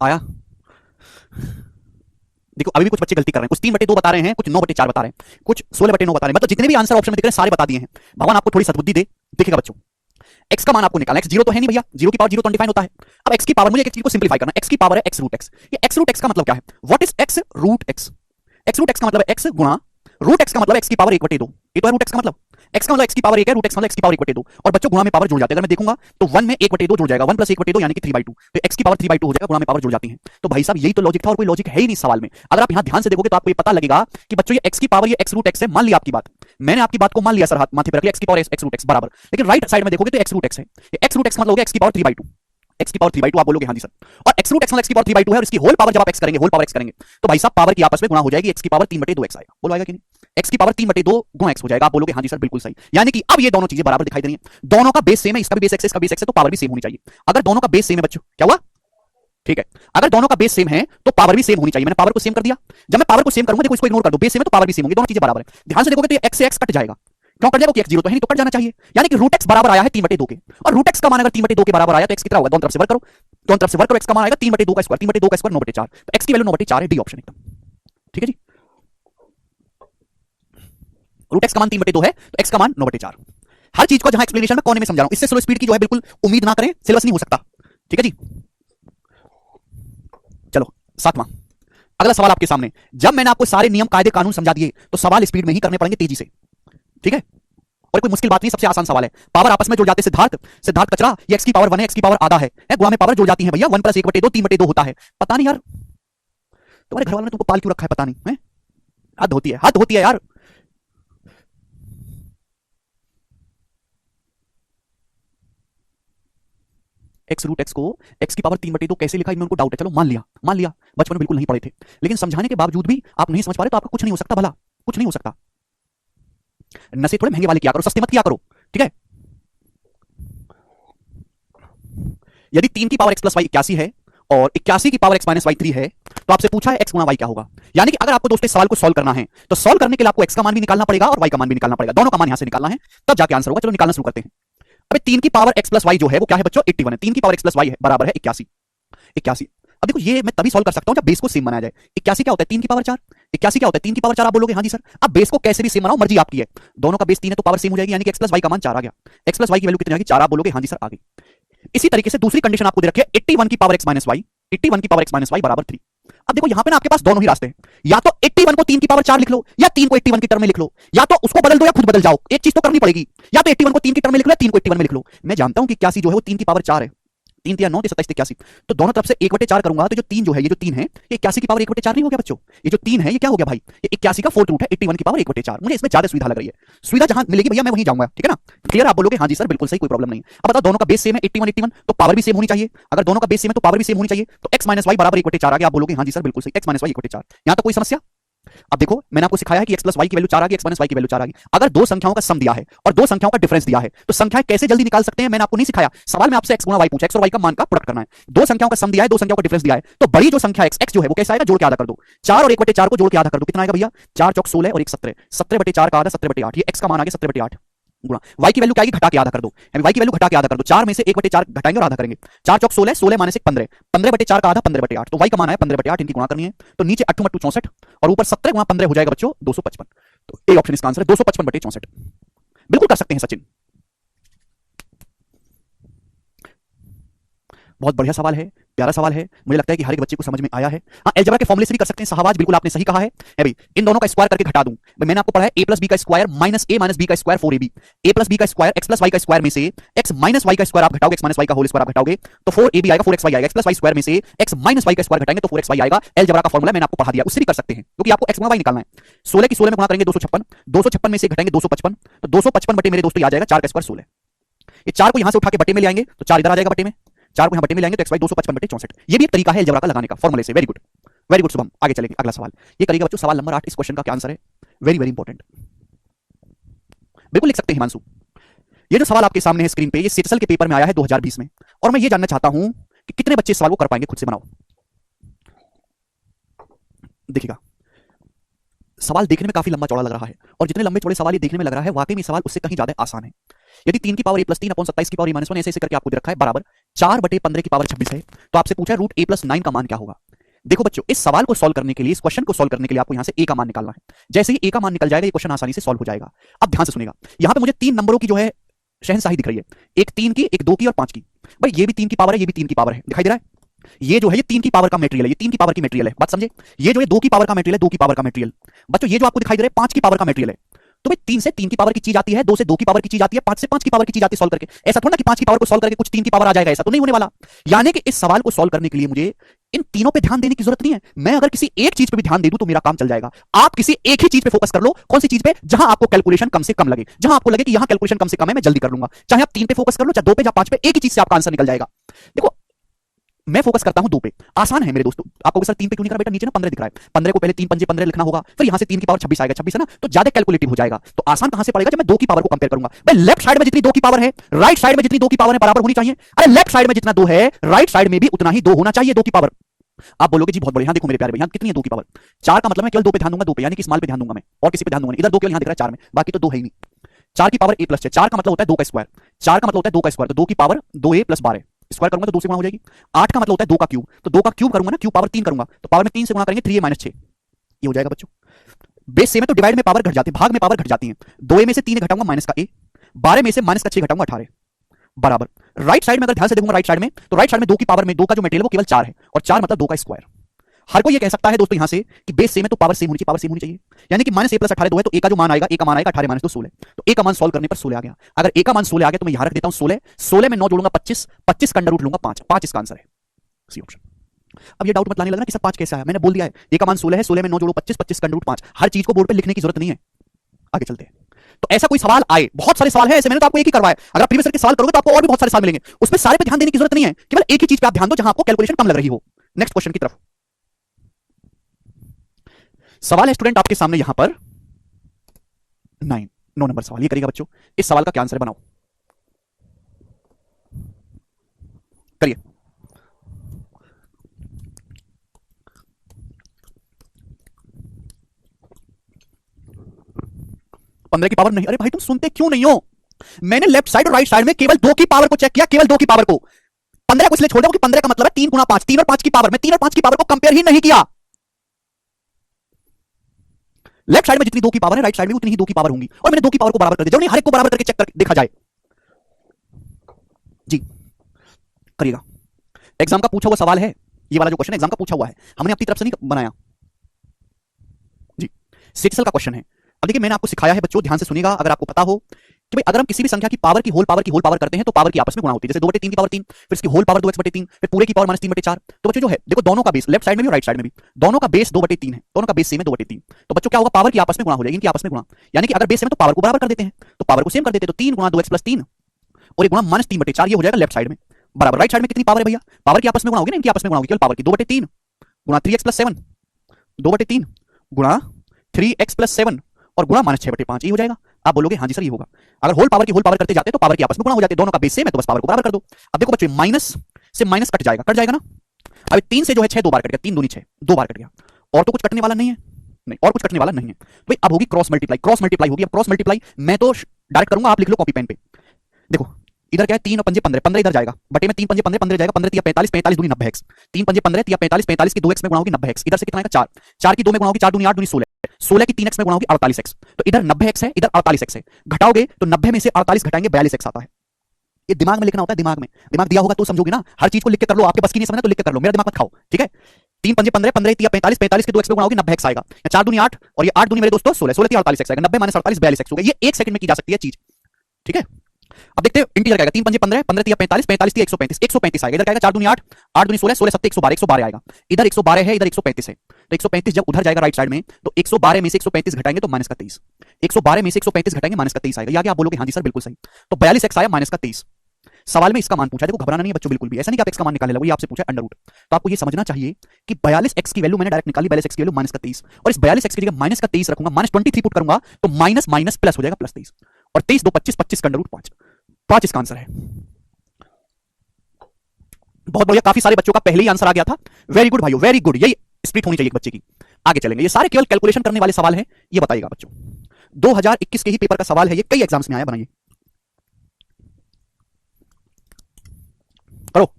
आया? देखो अभी भी कुछ बच्चे गलती कर रहे हैं, कुछ 3/2 बता रहे हैं, कुछ 9/4 बता रहे हैं, कुछ 16/9 बता रहे हैं। मतलब जितने भी आंसर ऑप्शन में दिख रहे हैं सारे बता दिए हैं। भगवान आपको थोड़ी सद्बुद्धि दे। देखिएगा बच्चों, x का मान आपको निकालना, x 0 तो है नहीं भैया, 0 की पावर 0 तो अनडिफाइंड होता है। अब x की पावर, मुझे एक चीज को सिंपलीफाई करना, x की पावर है x रूट x। ये x रूट x का मतलब क्या है, what is x root x? x root x का मतलब है x गुणा रूट x का मतलब x की पावर 1/2। ये तो है रूट x का मतलब, x का मतलब x की पावर 1 है, रूट x मतलब x की पावर 1/2। और बच्चों गुणा में पावर जुड़ जाते हैं, अगर मैं देखूंगा तो 1 में 1/2 जुड़ जाएगा, 1 प्लस 1/2 यानी कि 3/2, तो x की पावर 3/2 हो जाएगा, गुणा में पावर जुड़ जाती है। तो भाई साहब यही तो लॉजिक था, और कोई लॉजिक है ही नहीं सवाल में। अगर आप यहां ध्यान से देखोगे तो आपको ये पता लगेगा कि बच्चों ये x की पावर, ये x रूट x है। मान लिया आपकी बात, मैंने आपकी बात को मान लिया सर, हाथ माथे पे रख लिया, x की पावर x रूट x बराबर। लेकिन राइट साइड में देखोगे तो x रूट x है, ये x रूट x मतलब हो गया x की पावर 3/2, x की पावर 3/2 आप बोलोगे हाँ जी सर। और x रूट x मतलब x की पावर 3/2 है, और इसकी होल पावर जब आप x करेंगे, होल पावर x करेंगे, तो भाई साहब पावर की आपस में गुणा हो जाएगी, x की पावर 3/2x आएगा। बोलो आएगा कि नहीं? x की पावर 3/2 गुणा x हो जाएगा। आप बोलोगे हाँ जी सर बिल्कुल सही। यानी कि अब ये दोनों चीजें बराबर दिखाई दे रही हैं, दोनों का बेस सेम है, इसका भी बेस x है, इसका बेस x है, तो पावर भी सेम होनी चाहिए। अगर दोनों का बेस सेम है बच्चों, क्या हुआ? ठीक है, अगर दोनों का बेस सेम है तो पावर भी सेम होनी चाहिए। मैंने पावर को सेम कर दिया, जब मैं पावर को सेम करूंगा, देखो इसको इग्नोर कर दो, बेस सेम है तो पावर भी सेम होगी, दोनों चीजें बराबर है। ध्यान से देखोगे तो ये x से x कट जाएगा, क्यों कट जाएगा? क्योंकि x 0 तो है नहीं, तो कट जाना चाहिए। यानी कि रूट x बराबर आया है 3/2 के, और रूट x का मान अगर 3/2 के बराबर आया तो x कितना होगा? दोनों तरफ से वर्ग करो, दोनों तरफ से वर्ग करो, x का मान आएगा 3/2 का स्क्वायर, 3/2 का स्क्वायर 9/4, तो x की वैल्यू 9/4 है, डी ऑप्शन एकदम ठीक है जी। रूट x का मान 3/2 है तो x का मान 9/4। हर चीज को जहां एक्सप्लेनेशन में कोने में समझा रहा हूं, इससे स्लो स्पीड की जो है बिल्कुल उम्मीद ना करें, सिलेबस नहीं हो सकता। ठीक है जी, चलो 7वां, अगला सवाल आपके सामने, जब मैंने आपको सारे नियम कायदे कानून समझा दिए तो सवाल स्पीड में ही करने पड़ेंगे, तेजी से, ठीक है। और कोई मुश्किल बात नहीं, सबसे आसान सवाल है। पावर आपस में जुड़ जाते सिद्धार्थ, सिद्धार्थ कचरा, ये x की पावर 1 है, x की पावर आधा है, गुणा में पावर जुड़ जाती है भैया, 1 + 1/2 3/2 होता है। पता नहीं यार तुम्हारे घर वालों ने तुमको पाल क्यों रखा है, पता नहीं है, हद होती है, हद होती है यार। x√x को x की पावर 3/2 कैसे लिखा, इनमें उनको डाउट है, चलो मान लिया, मान लिया, बचपन में बिल्कुल नहीं पढ़े थे, लेकिन समझाने के बावजूद भी आप नहीं समझ पा रहे तो आपका कुछ नहीं हो सकता, भला कुछ नहीं हो सकता। नशे थोड़े महंगे वाले किया करो, सस्ते मत किया करो, ठीक है। यदि 3 की पावर x + y 81 है और 81 की पावर x - y 3 है तो आपसे पूछा है x × y क्या होगा। यानी कि अगर आपको दोस्तों इस सवाल को सॉल्व करना है तो सॉल्व करने के लिए आपको x का मान भी निकालना पड़ेगा और y का मान भी निकालना पड़ेगा, दोनों का मान यहां से निकालना है, तब जाके आंसर होगा। चलो निकालना शुरू करते हैं। अबे 3 की पावर x + y जो है वो क्या है बच्चों, 81 है। 3 की पावर x + y है बराबर है 81, 81। अब देखो ये मैं तभी सॉल्व कर सकता हूं जब बेस को सेम बनाया जाए। 81 क्या होता है 3 की पावर 4, 81 क्या होता है 3 की पावर 4, आप बोलोगे हां जी सर। अब बेस को कैसे भी सेम बनाओ, मर्जी आपकी है, दोनों का बेस 3 है तो पावर सेम हो जाएगी, यानी कि x + y का मान 4 आ गया। x + y की वैल्यू कितनी आ गई 4, आप बोलोगे हां जी सर आ गई। इसी तरीके से दूसरी कंडीशन आपको दे रखी है 81 की पावर x - y, 81 की पावर x - y बराबर 3। अब देखो यहां पे ना आपके पास दोनों ही रास्ते हैं, या तो 81 को 3 की पावर 4 लिख लो, या 3 को 81 की टर्म में लिख लो, या तो उसको बदल दो या खुद बदल जाओ, एक चीज तो करनी पड़ेगी। या तो 81 को 3 की टर्म में लिख लो या 3 को 81 में लिख लो। मैं जानता हूं कि 81 जो है वो 3 की पावर 4 है, 3 × 9 = 27, 81, तो दोनों तरफ से 1/4 करूंगा तो जो 3 जो है, ये जो 3 है ये 81 की पावर 1/4 नहीं हो गया बच्चों। ये जो 3 है ये क्या हो गया भाई, ये 81 का 4th रूट है, 81 की पावर 1/4। मुझे इसमें ज्यादा सुविधा लग रही है, सुविधा जहां मिलेगी भैया मैं वहीं जाऊंगा, ठीक है ना। क्लियर, आप बोलोगे हां जी सर बिल्कुल सही, कोई प्रॉब्लम नहीं। अब बताओ दोनों का बेस सेम है 81 81, तो पावर भी सेम होनी चाहिए। अगर दोनों का बेस सेम है तो पावर भी सेम होनी चाहिए, तो x - y बराबर 1/4 आ गया, आप बोलोगे हां जी सर बिल्कुल सही, x - y 1/4। यहां तो कोई समस्या। अब देखो मैंने आपको सिखाया है कि x + y की वैल्यू 4 आ गई, x - y की वैल्यू 4 आ गई। अगर दो संख्याओं का सम दिया है और दो संख्याओं का डिफरेंस दिया है तो संख्याएं कैसे जल्दी निकाल सकते हैं, मैंने आपको नहीं सिखाया। सवाल में आपसे x × y पूछा, x और y का मान का प्रोडक्ट करना है। दो संख्याओं का सम दिया है, दो संख्याओं का डिफरेंस दिया है, तो बड़ी जो संख्या x जो है वो कैसे आएगा, जोड़ के आधा कर दो। 4 और 1/4 को जोड़ के आधा कर दो, कितना आएगा भैया, 4 चौक 16 और 1 17, 17/4 का आधा 17/8, ये x का मान आ गया 17/8 गुणा y की वैल्यू क्या आएगी, घटा के आधा कर दो, y की वैल्यू घटा के आधा कर दो। 4 में से 1/4 घटाएंगे और आधा करेंगे, 4 चौक 16, 16 माइनस 1 15, 15/4 का आधा 15/8, तो y का मान आया 15/8, इनकी गुणा करनी है। तो नीचे 8 × 2 = 64 और ऊपर 17 × 15 हो जाएगा बच्चों 255। तो ए ऑप्शन इसका आंसर है 255/64। बिल्कुल कर सकते हैं सचिन, बहुत बढ़िया सवाल है, प्यारा सवाल है, मुझे लगता है कि हर एक बच्चे को समझ में आया है। हाँ अलजेब्रा के फॉर्मूले से भी कर सकते हैं, शाहबाज बिल्कुल आपने सही कहा है भाई। इन दोनों का स्क्वायर करके घटा दूं, मैंने आपको पढ़ा है a + b का स्क्वायर माइनस a - b का स्क्वायर 4ab, a + b का स्क्वायर x + y का स्क्वायर में से x - y का स्क्वायर आप घटाओगे, x - y का होल स्क्वायर आप घटाओगे तो 4ab आएगा, 4xy आएगा, x + y स्क्वायर में से x - y का स्क्वायर घटाएंगे तो 4xy आएगा। अलजेब्रा का फॉर्मूला मैंने आपको पढ़ा दिया, उससे भी कर सकते हैं क्योंकि आपको x × y निकालना है। 16 की 16 में गुणा करेंगे 256, 256 में से घटाएंगे 255, तो 255 बटे मेरे दोस्तों आ जाएगा 4 का स्क्वायर 16। ये 4 को यहां से उठा के बटे में ले आएंगे तो 4 इधर आ जाएगा बटे में, 4 को यहां बटे में लाएंगे तो xy 255/64। ये भी एक तरीका है अलजेब्रा का लगाने का फॉर्मूले से। Very good, very good Shubham, आगे चलेंगे। अगला सवाल ये करेगा बच्चों, सवाल नंबर 8, इस क्वेश्चन का क्या आंसर है, वेरी वेरी इंपॉर्टेंट, बिल्कुल लिख सकते हैं हिमांशु। ये जो सवाल आपके सामने है स्क्रीन पे, ये सेटसल के पेपर में आया है 2020 में, और मैं ये जानना चाहता हूं कि कितने बच्चे इस सवाल को कर पाएंगे, खुद से बनाओ। देखिएगा सवाल देखने में काफी लंबा चौड़ा लग रहा है, और जितने लंबे चौड़े सवाल ये देखने में लग रहा है वाकई में सवाल उससे कहीं ज्यादा आसान है। यदि 3 की पावर a + 3 / 27 की पावर a - 1 ऐसे करके आपको दे रखा है बराबर 4/15 की पावर 26 है, तो आपसे पूछा है √a + 9 का मान क्या होगा। देखो बच्चों इस सवाल को सॉल्व करने के लिए, इस क्वेश्चन को सॉल्व करने के लिए आपको यहां से a का मान निकालना है। जैसे ही a का मान निकल जाएगा ये क्वेश्चन आसानी से सॉल्व हो जाएगा। अब ध्यान से सुनिएगा, यहां पे मुझे 3 नंबरों की जो है शहंशाही दिख रही है, एक 3 की, एक 2 की और 5 की। भाई ये भी 3 की पावर है, ये भी 3 की पावर है, दिखाई दे रहा है। ये जो है ये 3 की पावर का मटेरियल है, ये 3 की पावर की मटेरियल है, बात समझे। ये जो है 2 की पावर का मटेरियल है, 2 की पावर का मटेरियल। बच्चों ये जो आपको दिखाई दे रहा है 5 की पावर का मटेरियल है। तो भाई 3 से 3 की पावर की चीज आती है, 2 से 2 की पावर की चीज आती है, 5 से 5 की पावर की चीज आती है सॉल्व करके। ऐसा थोड़ा ना कि 5 की पावर को सॉल्व करके कुछ 3 की पावर आ जाएगा, ऐसा तो नहीं होने वाला। यानी कि इस सवाल को सॉल्व करने के लिए मुझे इन तीनों पे ध्यान देने की जरूरत नहीं है। मैं अगर किसी एक चीज पे भी ध्यान दे दूं तो मेरा काम चल जाएगा। आप किसी एक ही चीज पे फोकस कर लो। कौन सी चीज पे, जहां आपको कैलकुलेशन कम से कम लगे, जहां आपको लगे कि यहां कैलकुलेशन कम से कम है, मैं जल्दी कर लूंगा। चाहे आप 3 पे फोकस कर लो, चाहे 2 पे, चाहे 5 पे, एक ही चीज से आपका आंसर निकल जाएगा। देखो मैं फोकस करता हूं 2 पे, आसान है मेरे दोस्तों। आपको सर 3 पे क्यों नहीं करा बेटा, नीचे ना 15 दिख रहा है, 15 को पहले 3 पंजे 15 लिखना होगा, फिर यहां से 3 की पावर 26 आएगा, 26 है ना, तो ज्यादा कैलकुलेटिव हो जाएगा। तो आसान कहां से पड़ेगा, जब मैं 2 की पावर को कंपेयर करूंगा। भाई लेफ्ट साइड में जितनी 2 की पावर है, राइट साइड में जितनी 2 की पावर है बराबर होनी चाहिए। अरे लेफ्ट साइड में जितना 2 है, राइट साइड में भी उतना ही 2 होना चाहिए, 2 की पावर। आप बोलोगे जी बहुत बढ़िया, देखो मेरे प्यारे भैया कितनी है 2 की पावर 4 का मतलब मैं केवल 2 पे ध्यान दूंगा, 2 पे यानी कि स्मॉल पे ध्यान दूंगा मैं, और किसी पे ध्यान दूंगा नहीं। इधर 2 केवल यहां दिख रहा है 4 में, बाकी तो 2 है ही नहीं। 4 की पावर a + 6, 4 का मतलब होता है 2 का स्क्वायर, 4 का मतलब होता है 2 का स्क्वायर, तो 2 की पावर 2a + 12, स्क्वायर करूंगा तो 2 से गुणा हो जाएगी। 8 का मतलब होता है 2 का क्यूब, तो 2 का क्यूब करूंगा ना, क्यूब पावर 3 करूंगा तो पावर में 3 से गुणा करेंगे 3a - 6, ये हो जाएगा बच्चों। बेस सेम है तो डिवाइड में पावर घट जाती है, भाग में पावर घट जाती है। 2a में से 3 घटाऊंगा माइनस का a, 12 में से माइनस का 6 घटाऊंगा 18 बराबर। राइट साइड में अगर ध्यान से देखूंगा राइट साइड में, तो राइट साइड में 2 की पावर में 2 का जो मटेरियल वो केवल 4 है, और 4 मतलब 2 का स्क्वायर। हर कोई ये कह सकता है दोस्तों यहां से कि बेस सेम है तो पावर सेम होनी चाहिए, पावर सेम होनी चाहिए। यानी कि माइनस ए प्लस 18 2 है तो ए का जो मान आएगा, ए का मान आएगा 18 माइनस 2 16। तो ए का मान सॉल्व करने पर 16 आ गया। अगर ए का मान 16 आ गया तो मैं यहां रख देता हूं 16, 16 में 9 जोड़ूंगा 25, 25 का अंडर रूट लूंगा 5, 5 इसका आंसर है, सी ऑप्शन। अब ये डाउट मत लाने लगना कि सर 5 कैसे आया, मैंने बोल दिया है ए का मान 16 है, 16 में 9 जोड़ो 25, 25 का अंडर रूट 5। हर चीज को बोर्ड पे लिखने की जरूरत नहीं है। आगे चलते हैं। तो ऐसा कोई सवाल आए, बहुत सारे सवाल है ऐसे, मैंने तो आपको एक ही करवाया। अगर आप प्रीवियस ईयर के सवाल करोगे तो आपको और भी बहुत सारे सवाल मिलेंगे, उसमें सारे पे ध्यान देने की जरूरत नहीं है, केवल एक ही चीज पे आप ध्यान दो जहां आपको कैलकुलेशन कम लग रही हो। नेक्स्ट क्वेश्चन की तरफ सवाल है स्टूडेंट आपके सामने यहां पर 9 नंबर सवाल ये करेगा बच्चों। इस सवाल का क्या आंसर है बनाओ, करिए। पंद्रह की पावर नहीं, अरे भाई तुम सुनते क्यों नहीं हो? मैंने लेफ्ट साइड और राइट साइड में केवल 2 की पावर को चेक किया, केवल 2 की पावर को। 15 को इसलिए छोड़ दिया कि 15 का मतलब है 3 गुना 5, 3 और 5 की पावर। मैं 3 और 5 की पावर को कंपेयर ही नहीं किया। लेफ्ट साइड में जितनी 2 की पावर है राइट साइड में उतनी ही 2 की पावर होंगी, और मैंने 2 की पावर को बराबर कर दिया। जो नहीं हर एक को बराबर करके चेक कर देखा जाए जी, करिएगा। एग्जाम का पूछा हुआ सवाल है ये वाला, जो क्वेश्चन एग्जाम का पूछा हुआ है, हमने अपनी तरफ से नहीं बनाया जी। सेक्सल का क्वेश्चन है। अब देखिए मैंने आपको सिखाया है बच्चों, ध्यान से सुनिएगा। अगर आपको पता हो कि भाई अगर हम किसी भी संख्या की पावर की होल पावर करते हैं तो पावर की आपस में गुणा होती है। जैसे 2/3 की पावर 3, फिर इसकी होल पावर 2x/3, फिर पूरे की पावर -3/4। तो बच्चों जो है देखो दोनों का बेस लेफ्ट साइड में भी और राइट साइड में भी दोनों का बेस 2/3 है, दोनों का बेस सेम है 2/3। तो बच्चों क्या होगा, पावर की आपस में गुणा हो जाएगी, इनकी आपस में गुणा। यानी कि अगर बेस सेम है तो पावर को बराबर कर देते हैं, तो पावर को सेम कर देते हैं। तो 3 गुणा 2x + 3 और ये गुणा -3/4 ये हो जाएगा लेफ्ट साइड में बराबर। राइट साइड में कितनी पावर है भैया, पावर की आपस में गुणा होगी ना, इनकी आपस में गुणा होगी, केवल पावर की। 2/3 गुणा 3x + 7, 2/3 गुणा 3x + 7 और गुणा -6/5 ये हो जाएगा। आप बोलोगे हाँ जी सर ये होगा। अगर होल पावर करते जाते तो पावर की आपस में गुणा हो जाते, दोनों का बेस सेम है तो बस पावर को बराबर कर दो। अब देखो बच्चों माइनस से माइनस कट जाएगा ना। अब 3 से जो है 6 2 बार कट गया, 3 दूनी 6 2 बार कट गया, और तो कुछ कटने वाला नहीं है, नहीं और कुछ कटने वाला नहीं है। भाई अब होगी क्रॉस मल्टीप्लाई होगी। अब क्रॉस मल्टीप्लाई मैं तो डायरेक्ट करूंगा, आप लिख लो कॉपी पेन पे। देखो इधर क्या है 3 और 5 15, 15 इधर जाएगा, बटे में 3 5 15 15 जाएगा, 15 3 45, 45 दूनी 90x, 3 5 15 3 45, 45 की 2x में गुणा होगी 90x। इधर से कितना आएगा 4, 4 की 2 में गुणा होगी 4 दूनी 8 दूनी 16, 16 की 3x में गुणा होगी 48x। तो इधर 90x है, इधर 48x है, घटाओगे तो 90 में से 48 घटाएंगे 42x आता है। ये दिमाग में लिखना होता है, दिमाग में दिमाग दिया होगा तो समझोगे ना। हर चीज को लिख के कर लो, आपके बस की नहीं समझना तो लिख के कर लो, मेरा दिमाग मत खाओ ठीक है। 3 5 15 15 3 45, 45 की 2x में गुणा होगी 90x आएगा, 4 दूनी 8 और ये 8 दूनी मेरे दोस्तों 16, 16 48x आएगा, 90 - 48 42x होगा। ये 1 सेकंड में की जा सकती है चीज ठीक है। अब देखते हैं इंटीजर क्या आएगा, 3 5 15 15 3 45, 45 3 135, 135 आएगा। इधर क्या आएगा 4 दूनी 8 8 दूनी 16, 16 7 112, 112 आएगा। इधर 112 है, इधर 135 है, तो 135 जब उधर जाएगा राइट साइड में तो 112 में से 135 घटाएंगे तो -23, 112 में से 135 घटाएंगे -23 आएगा। ये आगे आप बोलोगे हाँ जी सर बिल्कुल सही। तो 42x आया -23। सवाल में इसका मान पूछा, देखो घबराना नहीं है बच्चों बिल्कुल भी, ऐसा नहीं कि आप x का मान निकालने लगो, ये आपसे पूछा अंडर रूट। तो आपको ये समझना चाहिए कि 42x की वैल्यू मैंने डायरेक्ट निकाली, 42x की वैल्यू -23, और इस 42x की जगह -23 रखूंगा, -23 पुट करूंगा तो माइनस माइनस प्लस हो जाएगा +23, और 23 2 25, 25 का अंडर रूट 5, 5 इसका आंसर है। बहुत बढ़िया, काफी सारे बच्चों का पहले ही आंसर आ गया था। वेरी गुड भाइयों, वेरी गुड, यही स्प्रिट होनी चाहिए बच्चे की। आगे चलेंगे, ये सारे केवल कैलकुलेशन करने वाले सवाल हैं, ये बताइएगा बच्चों। 2021 के ही पेपर का सवाल है ये, कई एग्जाम्स में आया, बनाइए करो।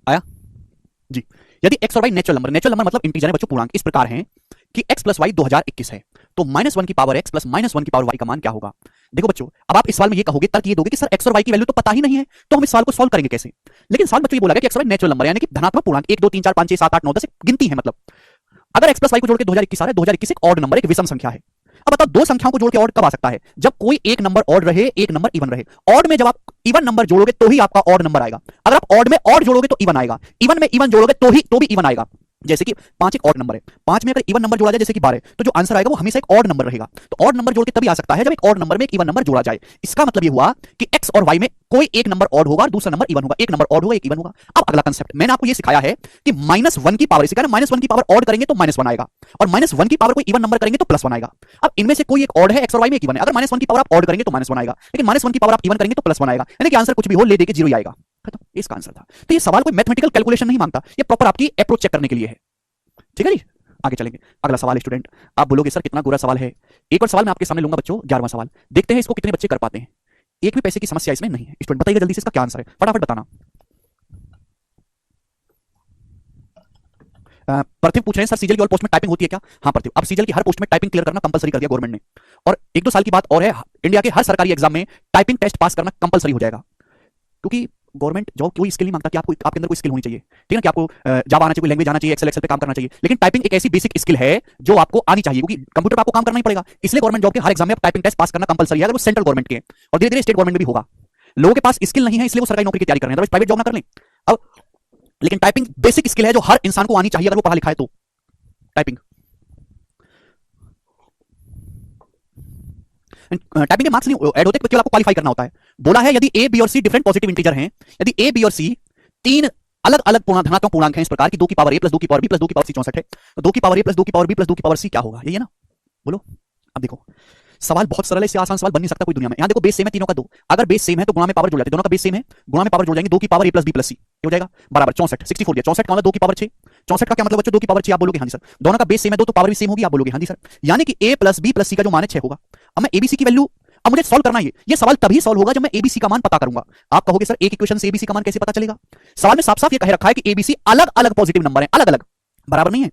आया जी। यदि x और y नेचुरल नंबर मतलब इंटीजर है बच्चों, पूर्णांक इस प्रकार हैं कि x + y 2021 है, तो -1 की पावर x + -1 की पावर y का मान क्या होगा। देखो बच्चों अब आप इस सवाल में ये कहोगे, तर्क ये दोगे कि सर x और y की वैल्यू तो पता ही नहीं है, तो हम इस सवाल को सॉल्व करेंगे कैसे। लेकिन सवाल बच्चों ये बोला गया कि x और y नेचुरल नंबर यानी कि धनात्मक पूर्णांक 1 2 3 4 5 6 7 8 9 10 गिनती है। मतलब अगर x + y को जोड़ के 2021 आ रहा है, 2021 एक ऑड नंबर, एक विषम संख्या है। अब बताओ दो संख्याओं को जोड़ के ऑड कब आ सकता है, जब कोई एक नंबर ऑड रहे, एक नंबर इवन रहे। ऑड में जब आप इवन नंबर जोड़ोगे तो ही आपका ऑड नंबर आएगा, अगर आप ऑड में ऑड जोड़ोगे तो इवन आएगा, इवन में इवन जोड़ोगे तो भी इवन आएगा। जैसे कि 5 एक ऑड नंबर है, 5 में अगर इवन नंबर जोड़ा जाए जैसे कि 12, तो जो आंसर आएगा वो हमेशा एक ऑड नंबर रहेगा। तो ऑड नंबर जोड़ के तभी आ सकता है जब एक ऑड नंबर में एक इवन नंबर जोड़ा जाए। इसका मतलब ये हुआ कि x और y में कोई एक नंबर ऑड होगा और दूसरा नंबर इवन होगा, एक नंबर ऑड होगा एक इवन होगा। अब अगला कंसेप्ट मैंने आपको ये सिखाया है कि -1 की पावर, सिखाया ना, -1 की पावर ऑड करेंगे तो -1 आएगा और -1 की पावर कोई इवन नंबर करेंगे तो +1 आएगा। अब इनमें से कोई एक ऑड है, x और y में एक इवन है, अगर -1 की पावर आप ऑड करेंगे तो -1 आएगा, लेकिन -1 की पावर आप इवन करेंगे तो +1 आएगा, यानी कि आंसर कुछ भी हो ले दे के 0 ही आएगा। खत्म, इसका आंसर था। तो ये सवाल कोई मैथमेटिकल कैलकुलेशन नहीं मांगता, ये प्रॉपर आपकी अप्रोच चेक करने के लिए है। ठीक है जी, आगे चलेंगे। अगला सवाल स्टूडेंट, आप बोलोगे सर कितना बुरा सवाल है। एक और सवाल मैं आपके सामने लूंगा बच्चों, 11वां सवाल, देखते हैं इसको कितने बच्चे कर पाते हैं। एक भी पैसे की समस्या इसमें नहीं है। स्टूडेंट बताइएगा जल्दी से इसका क्या आंसर है, फटाफट बताना। पार्थिव पूछ रहे हैं सर सीजल की ऑल पोस्ट में टाइपिंग होती है क्या? हाँ पार्थिव, अब सीजल की हर पोस्ट में टाइपिंग क्लियर करना कंपलसरी कर दिया गवर्नमेंट ने, और 1-2 साल की बात और है, इंडिया के हर सरकारी एग्जाम में टाइपिंग टेस्ट पास करना कंपलसरी हो जाएगा, क्योंकि गवर्नमेंट जॉब कोई स्किल नहीं मांगता कि आपको आपके अंदर कोई स्किल होनी चाहिए, ठीक है ना, कि आपको जावा आना चाहिए, कोई लैंग्वेज आना चाहिए, एक्सेल पे काम करना चाहिए, लेकिन टाइपिंग एक ऐसी बेसिक स्किल है जो आपको आनी चाहिए, क्योंकि कंप्यूटर पर आपको काम करना ही पड़ेगा। इसलिए गवर्नमेंट जॉब के हर एग्जाम में टाइपिंग टेस्ट पास करना कंपलसरी है, अगर वो सेंट्रल गवर्नमेंट के, और धीरे धीरे स्टेट गवर्नमेंट में भी होगा। लोगों के पास स्किल नहीं है इसलिए वो सरकारी नौकरी की तैयारी कर रहे हैं, प्राइवेट जॉब ना कर लें। अब लेकिन टाइपिंग बेसिक स्किल है जो हर इंसान को आनी चाहिए अगर वो पढ़ा लिखा है तो। टाइपिंग टाइपिंग के मार्क्स नहीं ऐड होते, केवल आपको क्वालिफाई करना होता है। बोला है यदि ए बी और सी डिफरेंट पॉजिटिव इंटीजर हैं, यदि ए बी और सी तीन अलग अलग धनात्मक पूर्णांक हैं इस प्रकार की 2 की पावर a प्लस 2 की पावर b प्लस 2 की पावर c 64 है, तो 2 की पावर a प्लस 2 की पावर b प्लस 2 की पावर c क्या होगा? यही है ना, बोलो। अब देखो सवाल बहुत सरल है, इससे आसान सवाल बन नहीं सकता कोई दुनिया में। यहां देखो बेस सेम है तीनों का 2, अगर बेस सेम है तो गुणा में पावर जुड़ जाती है, दोनों का बेस सेम है, गुणा में पावर जुड़ जाएंगे, 2 की power a plus b plus c हो जाएगा बराबर 64, 64 दिया, 64 का मतलब 2 की पावर 6, 64 का क्या मतलब बच्चों 2 की पावर 6, आप बोलोगे हां जी सर। दोनों का बेस सेम है 2 तो पावर भी सेम होगी, आप बोलोगे हां जी सर, यानी कि a plus b plus c का जो मान है 6 होगा। अब मैं abc की वैल्यू, अब मुझे सॉल्व करना है, ये सवाल तभी सॉल्व होगा जब मैं एबीसी का मान पता करूंगा। आप कहोगे सर एक इक्वेशन से एबीसी का मान कैसे पता चलेगा? सवाल में साफ साफ ये कह रखा है कि एबीसी अलग अलग पॉजिटिव नंबर हैं, अलग अलग, बराबर नहीं है।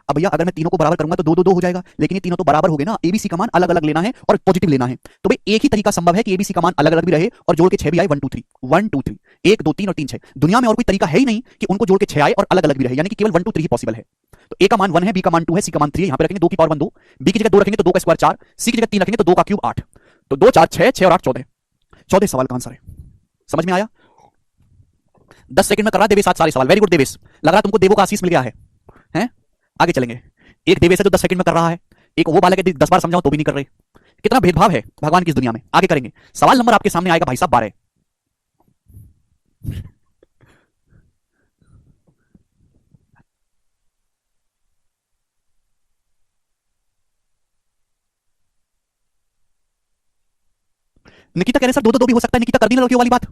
अब भैया अगर मैं तीनों को बराबर करूंगा तो 2 2 2 हो जाएगा, लेकिन ये तीनों तो बराबर हो गए ना, एबीसी का मान अलग अलग लेना है और पॉजिटिव लेना है। तो भाई एक ही तरीका संभव है कि एबीसी का मान अलग अलग भी रहे और जोड़ के 6 भी आए, 1 2 3 1 2 3 1 2 3 और 3 6। दुनिया में और कोई तरीका है ही नहीं कि उनको जोड़ के 6 आए और अलग अलग भी रहे, यानी कि केवल 1 2 3 ही पॉसिबल है। तो ए का मान 1 है, बी का मान 2 है, सी का मान 3 है, यहां पे रखेंगे 2 की पावर 1 2, बी की जगह 2 रखेंगे तो 2 का स्क्वायर 4, सी की जगह 3 रखेंगे तो 2 का क्यूब 8, तो 2 4 6 6 और 8 14, 14 सवाल का आंसर है। समझ में आया? 10 सेकंड में कर रहा देवेश आज सारे सवाल, वेरी गुड देवेश, लग रहा तुमको देवों का आशीष मिल गया है, हैं? आगे चलेंगे। एक देवेश है जो 10 सेकंड में कर रहा है, एक वो बालक है 10 बार समझाओ तो भी नहीं कर रहे। कितना भेदभाव है भगवान की इस दुनिया में। आगे करेंगे, सवाल नंबर आपके सामने आएगा भाई साहब 12। निकिता कह रहे सर 2 2 2 भी हो सकता है, निकिता कर दी ना लड़कियों वाली बात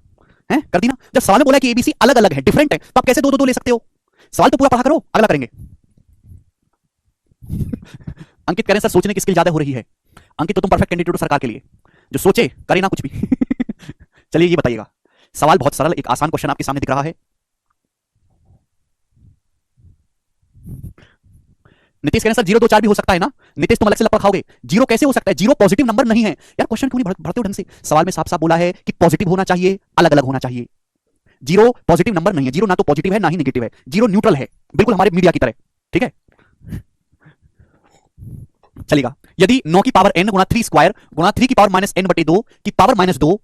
है, कर दी ना। जब सवाल में बोला कि एबीसी अलग अलग है, डिफरेंट है, तो आप कैसे 2 2 2 ले सकते हो? सवाल तो पूरा पढ़ा करो, अगला करेंगे। अंकित कह रहे सर सोचने की स्किल ज्यादा हो रही है। अंकित तो तुम परफेक्ट कैंडिडेट हो सरकार के लिए, जो सोचे करे ना कुछ भी। चलिए ये बताइएगा, सवाल बहुत सरल, एक आसान क्वेश्चन आपके सामने दिख रहा है। नीतीश कह रहे सर 0 2 4 भी हो सकता है ना। नीतीश तुम अलग से लपड़ खाओगे, 0 कैसे हो सकता है? 0 पॉजिटिव नंबर नहीं है यार, क्वेश्चन क्यों नहीं भरते हो ढंग से? सवाल में साफ साफ बोला है कि पॉजिटिव होना चाहिए, अलग अलग होना चाहिए। 0 पॉजिटिव नंबर नहीं है, 0 ना तो पॉजिटिव है ना ही नेगेटिव है, 0 न्यूट्रल है, बिल्कुल हमारे मीडिया की तरह, ठीक है? चलेगा। यदि 9 की पावर n गुना 3 स्क्वायर गुना 3 की पावर माइनस n बटे 2 की पावर माइनस 2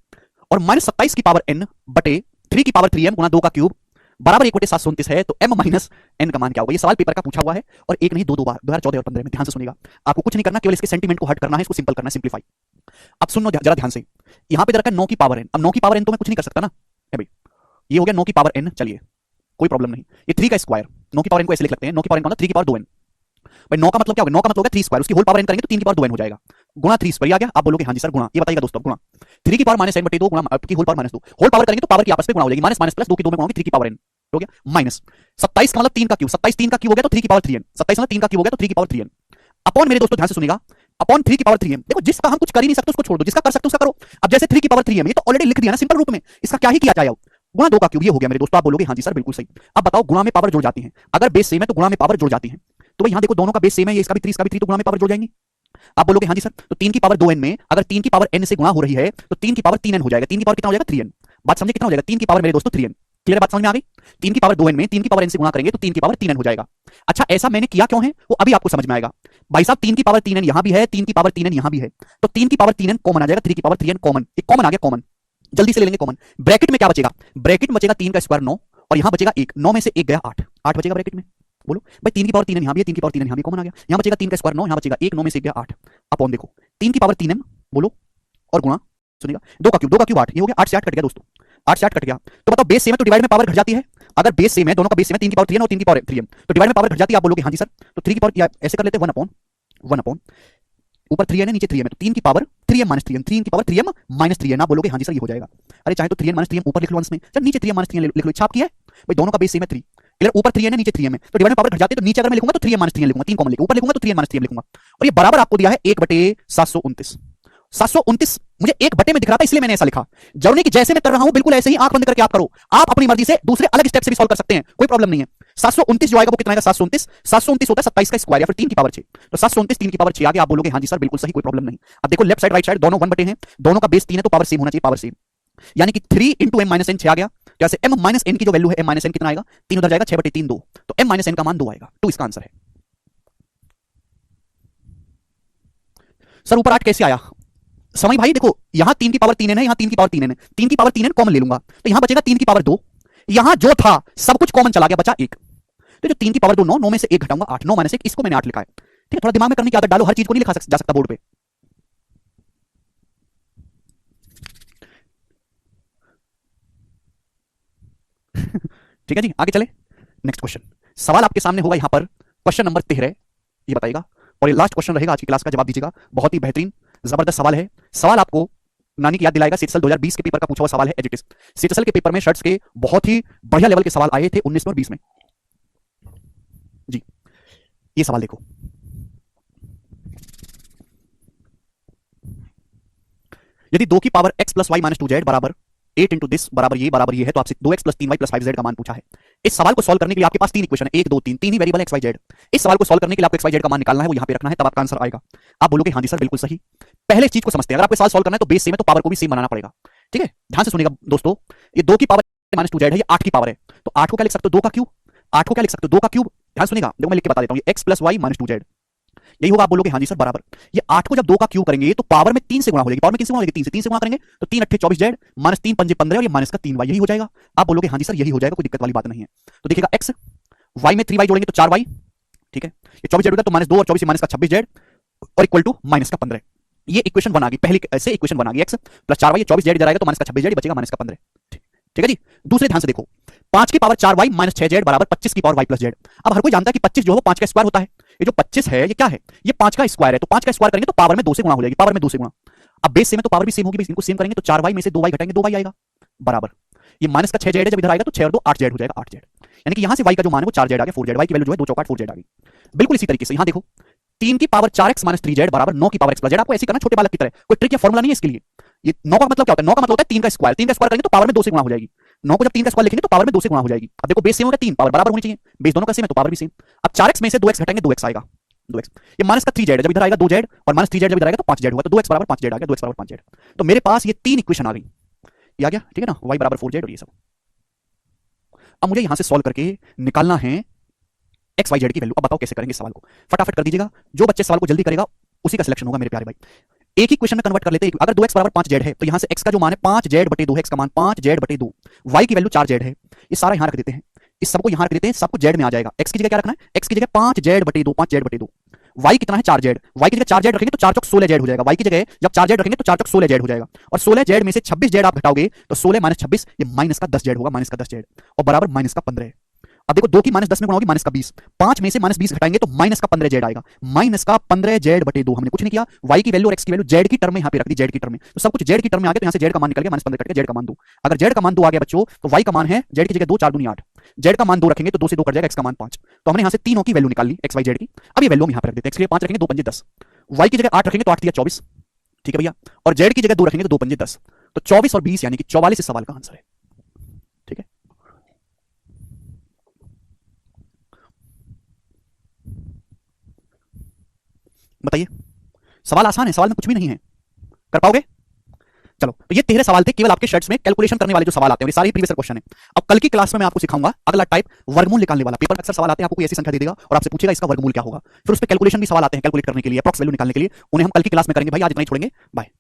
और माइनस 27 की पावर n बटे 3 की पावर 3m गुना 2 का क्यूब बराबर 1/729 है, तो m माइनस n का मान क्या होगा? ये सवाल पेपर का पूछा हुआ है, और एक नहीं 2 2 बार 2014 और 15 में। ध्यान से सुनिएगा, आपको कुछ नहीं करना, केवल इसके सेंटीमेंट को हट करना है, इसको सिंपल करना है, सिंप्लीफाई। अब सुनो जरा ध्यान से, यहां पे रखा है 9 की पावर n। अब 9 की पावर n तो मैं कुछ नहीं कर सकता ना, है भाई, ये हो गया 9 की पावर n। चलिए कोई प्रॉब्लम नहीं, ये 3 का स्क्वायर, 9 की पावर n को ऐसे लिख सकते हैं, 9 की पावर n का मतलब 3 की पावर 2n। भाई 9 का मतलब क्या होगा? 9 का मतलब होगा 3 स्क्वायर, उसकी होल पावर n करेंगे तो 3 की पावर 2n हो जाएगा, गुणा 3 स्क्वायर। आ गया? आप बोलोगे हां जी सर गुणा, ये बताइएगा दोस्तों, गुणा 3 की पावर माइनस n बटे 2 गुणा की whole power minus 2, whole power करेंगे तो पावर की आपस में गुणा हो जाएगी, माइनस माइनस प्लस 2 की 2 में गुणा होगी, 3 की पावर n हो गया, माइनस 27 का मतलब 3 का क्यूब, 27 3 का क्यूब हो गया तो 3 की पावर 3n, 27 मतलब 3 का क्यूब हो गया तो 3 की पावर 3n अपॉन, मेरे दोस्तों ध्यान से सुनिएगा, अपॉन 3 की पावर 3m। देखो जिसका हम कुछ कर ही नहीं सकते उसको छोड़ दो, जिसका कर सकते उसका करो। अब जैसे 3 की पावर 3m, ये तो ऑलरेडी लिख दिया ना सिंपल रूप में, इसका क्या ही किया जाए? गुणा 2 का क्यूब, ये हो गया मेरे दोस्तों। आप बोलोगे हां जी सर बिल्कुल सही। अब बताओ, गुणा में पावर जुड़ जाती है, अगर बेस सेम है तो गुणा में पावर जुड़ जाती है, तो भाई यहां देखो दोनों का बेस सेम है, ये इसका भी 3 इसका भी 3, तो गुणा में पावर जुड़ जाएंगी। आप बोलोगे हां जी सर, तो 3 की पावर 2n में अगर 3 की पावर n से गुणा हो रही है तो 3 की पावर 3n हो जाएगा, 3 की पावर कितना हो जाएगा? 3n। बात समझे कितना हो जाएगा? 3 की पावर मेरे दोस्तों 3n। क्लियर, बात समझ में आ गई? 3 की पावर 2n में 3 की पावर n से गुणा करेंगे तो 3 की पावर 3n हो जाएगा। अच्छा ऐसा मैंने किया क्यों है वो अभी आपको समझ में आएगा। भाई साहब 3 की पावर 3n यहां भी है, 3 की पावर 3n यहां भी है, तो 3 की पावर 3n कॉमन आ जाएगा, 3 की पावर 3n कॉमन, एक कॉमन आ गया, कॉमन जल्दी से ले लेंगे कॉमन। ब्रैकेट में क्या बचेगा? ब्रैकेट में बचेगा 3 का स्क्वायर 9 और यहां बचेगा 1, 9 में से 1 गया 8, 8 बचेगा ब्रैकेट में। बोलो भाई 3 की पावर 3 है, यहाँ भी है 3 की पावर 3 है, यहाँ भी कॉमन आ गया, यहाँ बचेगा 3 का स्क्वायर 9, यहाँ बचेगा 1, 9 में से गया 8 अपॉन देखो 3 की पावर 3 है, बोलो और गुणा सुनिएगा 2 का क्यूब 8, ये हो गया 8 से 8 कट गया दोस्तों, 8 से 8 कट गया। तो बताओ बेस सेम है तो डिवाइड में पावर घट जाती है, अगर बेस सेम है दोनों का बेस सेम है 3 की पावर 3 है और 3 की पावर 3 है तो डिवाइड में पावर घट जाती है, आप बोलोगे हाँ जी सर, तो 3 की पावर या ऐसे कर लेते हैं 1 अपॉन ऊपर 3 है नीचे 3 है, तो 3 की पावर 3m माइनस 3m, 3 की पावर 3m माइनस 3 है ना, बोलोगे हाँ जी सर ये हो जाएगा। अरे चाहे तो 3n माइनस 3m ऊपर लिख लो अंश में, चल नीचे 3m माइनस 3m लिख लो, छाप किया है भाई, दोनों का बेस सेम है 3, इधर ऊपर 3n है नीचे 3m है, तो डिवाइड में पावर घट जाती है, तो नीचे अगर मैं लिखूंगा तो 3m माइनस 3m लिखूंगा, 3 कॉमन लेके ऊपर लिखूंगा तो 3n माइनस 3m लिखूंगा, और ये बराबर आपको दिया है 1/729, 729 मुझे 1/, में दिख रहा था इसलिए मैंने ऐसा लिखा, जरूरी कि जैसे मैं कर रहा हूं बिल्कुल ऐसे ही आंख बंद करके आप करो, आप अपनी मर्जी से दूसरे अलग स्टेप से भी सॉल्व कर सकते हैं, कोई प्रॉब्लम नहीं है। 729 जो आएगा वो कितना आएगा, 729 होता है 27 का स्क्वायर या फिर 3 की पावर 6, तो 729 3 की पावर 6 आ गया, आप बोलोगे हाँ जी सर बिल्कुल सही, कोई प्रॉब्लम नहीं। अब देखो लेफ्ट साइड राइट साइड दोनों 1/, हैं, दोनों का बेस 3 है तो पावर सेम होना चाहिए, पावर सेम, यानी कि 3 इंटू m माइनस n 6 आ गया, जैसे m माइनस n की जो वैल्यू है m माइनस n कितना आएगा, 3 उधर जाएगा 6/3 2, तो m माइनस n का मान 2 आएगा, 2 इसका आंसर है। सर ऊपर 8 कैसे आया, समय भाई देखो यहां 3 की पावर 3n है, यहां 3 की पावर 3n है, 3 की पावर 3n कॉमन ले लूंगा तो यहां बचेगा 3 की पावर 2, यहां जो था सब कुछ कॉमन चला गया, बचा 1, तो जो 3 की पावर 2 9, 9 में से 1 घटाऊंगा 8, 9 माइनस 1, इसको मैंने 8 लिखा है, ठीक है, थोड़ा दिमाग में करने की आदत डालो, हर चीज को नहीं लिखा जा सकता बोर्ड पे। ठीक है जी, आगे चले नेक्स्ट क्वेश्चन, सवाल आपके सामने होगा यहां पर क्वेश्चन नंबर 13, ये बताइएगा, और ये लास्ट क्वेश्चन रहेगा आज की क्लास का, जवाब दीजिएगा, बहुत ही बेहतरीन जबरदस्त सवाल है, सवाल आपको नानी की याद दिलाएगा, सीटसल 2020 के पेपर का पूछा हुआ सवाल है, एजिटिस सीटसल के पेपर में शर्ट्स के बहुत ही बढ़िया लेवल के सवाल आए थे 19 में और 20 में जी। ये सवाल देखो, यदि 2 की power x plus y minus 2z बराबर 8 इंटू दिस बराबर ये है, तो आपसे 2x plus 3y plus 5z का मान पूछा है। इस सवाल को सॉल्व करने के लिए आपके पास 3 इक्वेशन है, 1 2 3 ही वेरिएबल है x y z। इस सवाल को सॉल्व करने के लिए आपको x y z का मान निकालना है, वो यहां पे रखना है, तब आपका आंसर आएगा। आप बोलोगे हाँ जी सर बिल्कुल सही। पहले इस चीज को समझते हैं, अगर आपको सवाल सॉल्व करना है तो बेस सेम है तो पावर को भी सेम बनाना पड़ेगा, ठीक है, ध्यान से सुनिएगा दोस्तों, ये 2 की पावर माइनस 2z है, ये 8 की पावर है, तो 8 को क्या लिख सकते हो, 2 का क्यूब, 8 को क्या लिख सकते हो, 2 का क्यूब, ध्यान सुनिएगा, देखो मैं लिख के बता देता हूं, ये x plus y minus 2z यही होगा, आप बोलोगे हाँ जी सर बराबर, ये 8 को जब 2 का क्यूब करेंगे तो पावर में 3 से गुणा हो जाएगी, पावर में किससे गुणा हो जाएगी, 3 से गुणा करेंगे तो 3 8 24 जेड माइनस 3 5 15 और ये माइनस का 3y, यही हो जाएगा। आप बोलोगे हाँ जी सर यही हो जाएगा, कोई दिक्कत वाली बात नहीं है। तो देखिएगा x y में 3y जोड़ेंगे तो 4y, ठीक है, ये 24 जेड होगा तो माइनस 2 और 24 माइनस का 26 जेड और इक्वल टू माइनस का 15, ये इक्वेशन बना गई, पहली ऐसे इक्वेशन बना गई, x प्लस 4y, 24 जेड इधर आएगा तो माइनस का 26 जेड बचेगा माइनस का 15, ठीक है जी। दूसरे ध्यान से देखो, 5 की पावर 4y माइनस 6z बराबर 25 की पावर y प्लस जेड। अब हर कोई जानता है कि 25 जो है 5 का स्क्वायर होता है, ये जो 25 है ये क्या है, ये 5 का स्क्वायर है, तो 5 का स्क्वायर करेंगे तो पावर में 2 से गुणा हो जाएगी, पावर में 2 से गुणा, अब बेस सेम है तो पावर भी सेम होगी, इनको सेम करेंगे तो 4y में से 2y घटाएंगे 2y आएगा बराबर, ये माइनस का 6z है, जब इधर आएगा तो 6 और 2 8z हो जाएगा, 8z, यानी कि यहां से y का जो मान है वो 4z आ गया, 4z, y की वैल्यू जो है 2 चौकाट 4z आ गई। बिल्कुल इसी तरीके से यहां देखो, 3 की पावर 4x माइनस 3z बराबर 9 की पावर x प्लस z, आपको ऐसे करना छोटे बालक की तरह, कोई ट्रिक या फॉर्मूला नहीं है इसके लिए। ये 9 का मतलब क्या होता है, 9 का मतलब होता है 3 का स्क्वायर, 3 का स्क्वायर करेंगे तो पावर में 2 से गुणा हो जाएगी, 9 को जब 3 का स्क्वायर लिखेंगे तो पावर में 2 से गुणा हो जाएगी। अब देखो बेस सेम होगा, 3 पावर बराबर होनी चाहिए, बेस दोनों का सेम है तो पावर भी सेम। अब 4x में से 2x घटाएंगे 2x आएगा, 2x, ये माइनस का 3z है, जब इधर आएगा 2z और माइनस 3z जब इधर आएगा तो 5z होगा, तो 2x बराबर 5z आ गया, 2x बराबर 5z, तो मेरे पास ये 3 इक्वेशन आ गई, ये आ गया, ठीक है ना, y बराबर 4z और ये सब। अब मुझे यहां से सॉल्व करके निकालना है एक्स वाई जेड की वैल्यू। अब बताओ कैसे करेंगे इस सवाल को, फटाफट कर दीजिएगा, जो बच्चे सवाल को जल्दी करेगा उसी का सिलेक्शन होगा मेरे प्यारे भाई। एक ही क्वेश्चन में कन्वर्ट कर लेते हैं, अगर 2x बराबर 5z है तो यहां से x का जो मान है 5z/2 है, x का मान 5z/2, y की वैल्यू 4z है, ये सारा यहां रख देते हैं, इस सबको यहां रख देते हैं, सब कुछ z में आ जाएगा, x की जगह क्या रखना है, x की जगह 5z/2, 5z/2, y कितना है 4z, y की जगह 4z रखेंगे तो 4 चौक 16z हो जाएगा, y की जगह जब 4z रखेंगे तो 4 चौक 16z हो जाएगा, और 16z में से 26z आप घटाओगे तो 16 माइनस 26 ये माइनस का 10z होगा, माइनस का 10z और बराबर माइनस का 15 है। अब देखो 2 की माइनस 10 में गुणा होगी माइनस का 20, 5 में से माइनस 20 घटाएंगे तो माइनस का 15z आएगा, माइनस का 15z/2, हमने कुछ नहीं किया, y की वैल्यू और x की वैल्यू z की टर्म में यहां पे रख दी, z की टर्म में, तो सब कुछ z की टर्म में आ गया, तो यहां से z का मान निकल गया, -15 कट गया, z का मान 2, अगर z का मान 2 आ गया बच्चों तो y का मान है z की जगह 2 4 दूनी 8, z का मान 2 रखेंगे तो 2 से 2 कट जाएगा, x का मान 5, तो हमने यहां से तीनों की वैल्यू निकाल ली x y z की। अब ये वैल्यू हम यहां पे रख देते हैं, x के लिए 5 रखेंगे 2 5 10, y की जगह 8 रखेंगे तो 8 दिया 24, ठीक है भैया, और z की जगह 2 रखेंगे तो 2 5 10, तो 24 और 20 यानी कि 44 इस सवाल का आंसर है, ठीक है। बताइए, सवाल आसान है, सवाल में कुछ भी नहीं है, कर पाओगे? चलो, तो ये 13 सवाल थे, केवल आपके शर्ट्स में कैलकुलेशन करने वाले जो सवाल आते हैं, ये सारे प्रीवियस क्वेश्चन है। अब कल की क्लास में मैं आपको सिखाऊंगा अगला टाइप, वर्गमूल निकालने वाला। पेपर में अक्सर सवाल आते हैं, आपको कोई ऐसी संख्या दे देगा और आपसे पूछेगा इसका वर्गमूल क्या होगा, फिर उस पर कैलकुलेशन भी सवाल आते हैं, कैलकुलेट करने के लिए, अप्रॉक्स वैल्यू निकालने के लिए, उन्हें हम कल की क्लास में करेंगे भाई, आज इतना ही छोड़ेंगे, बाय।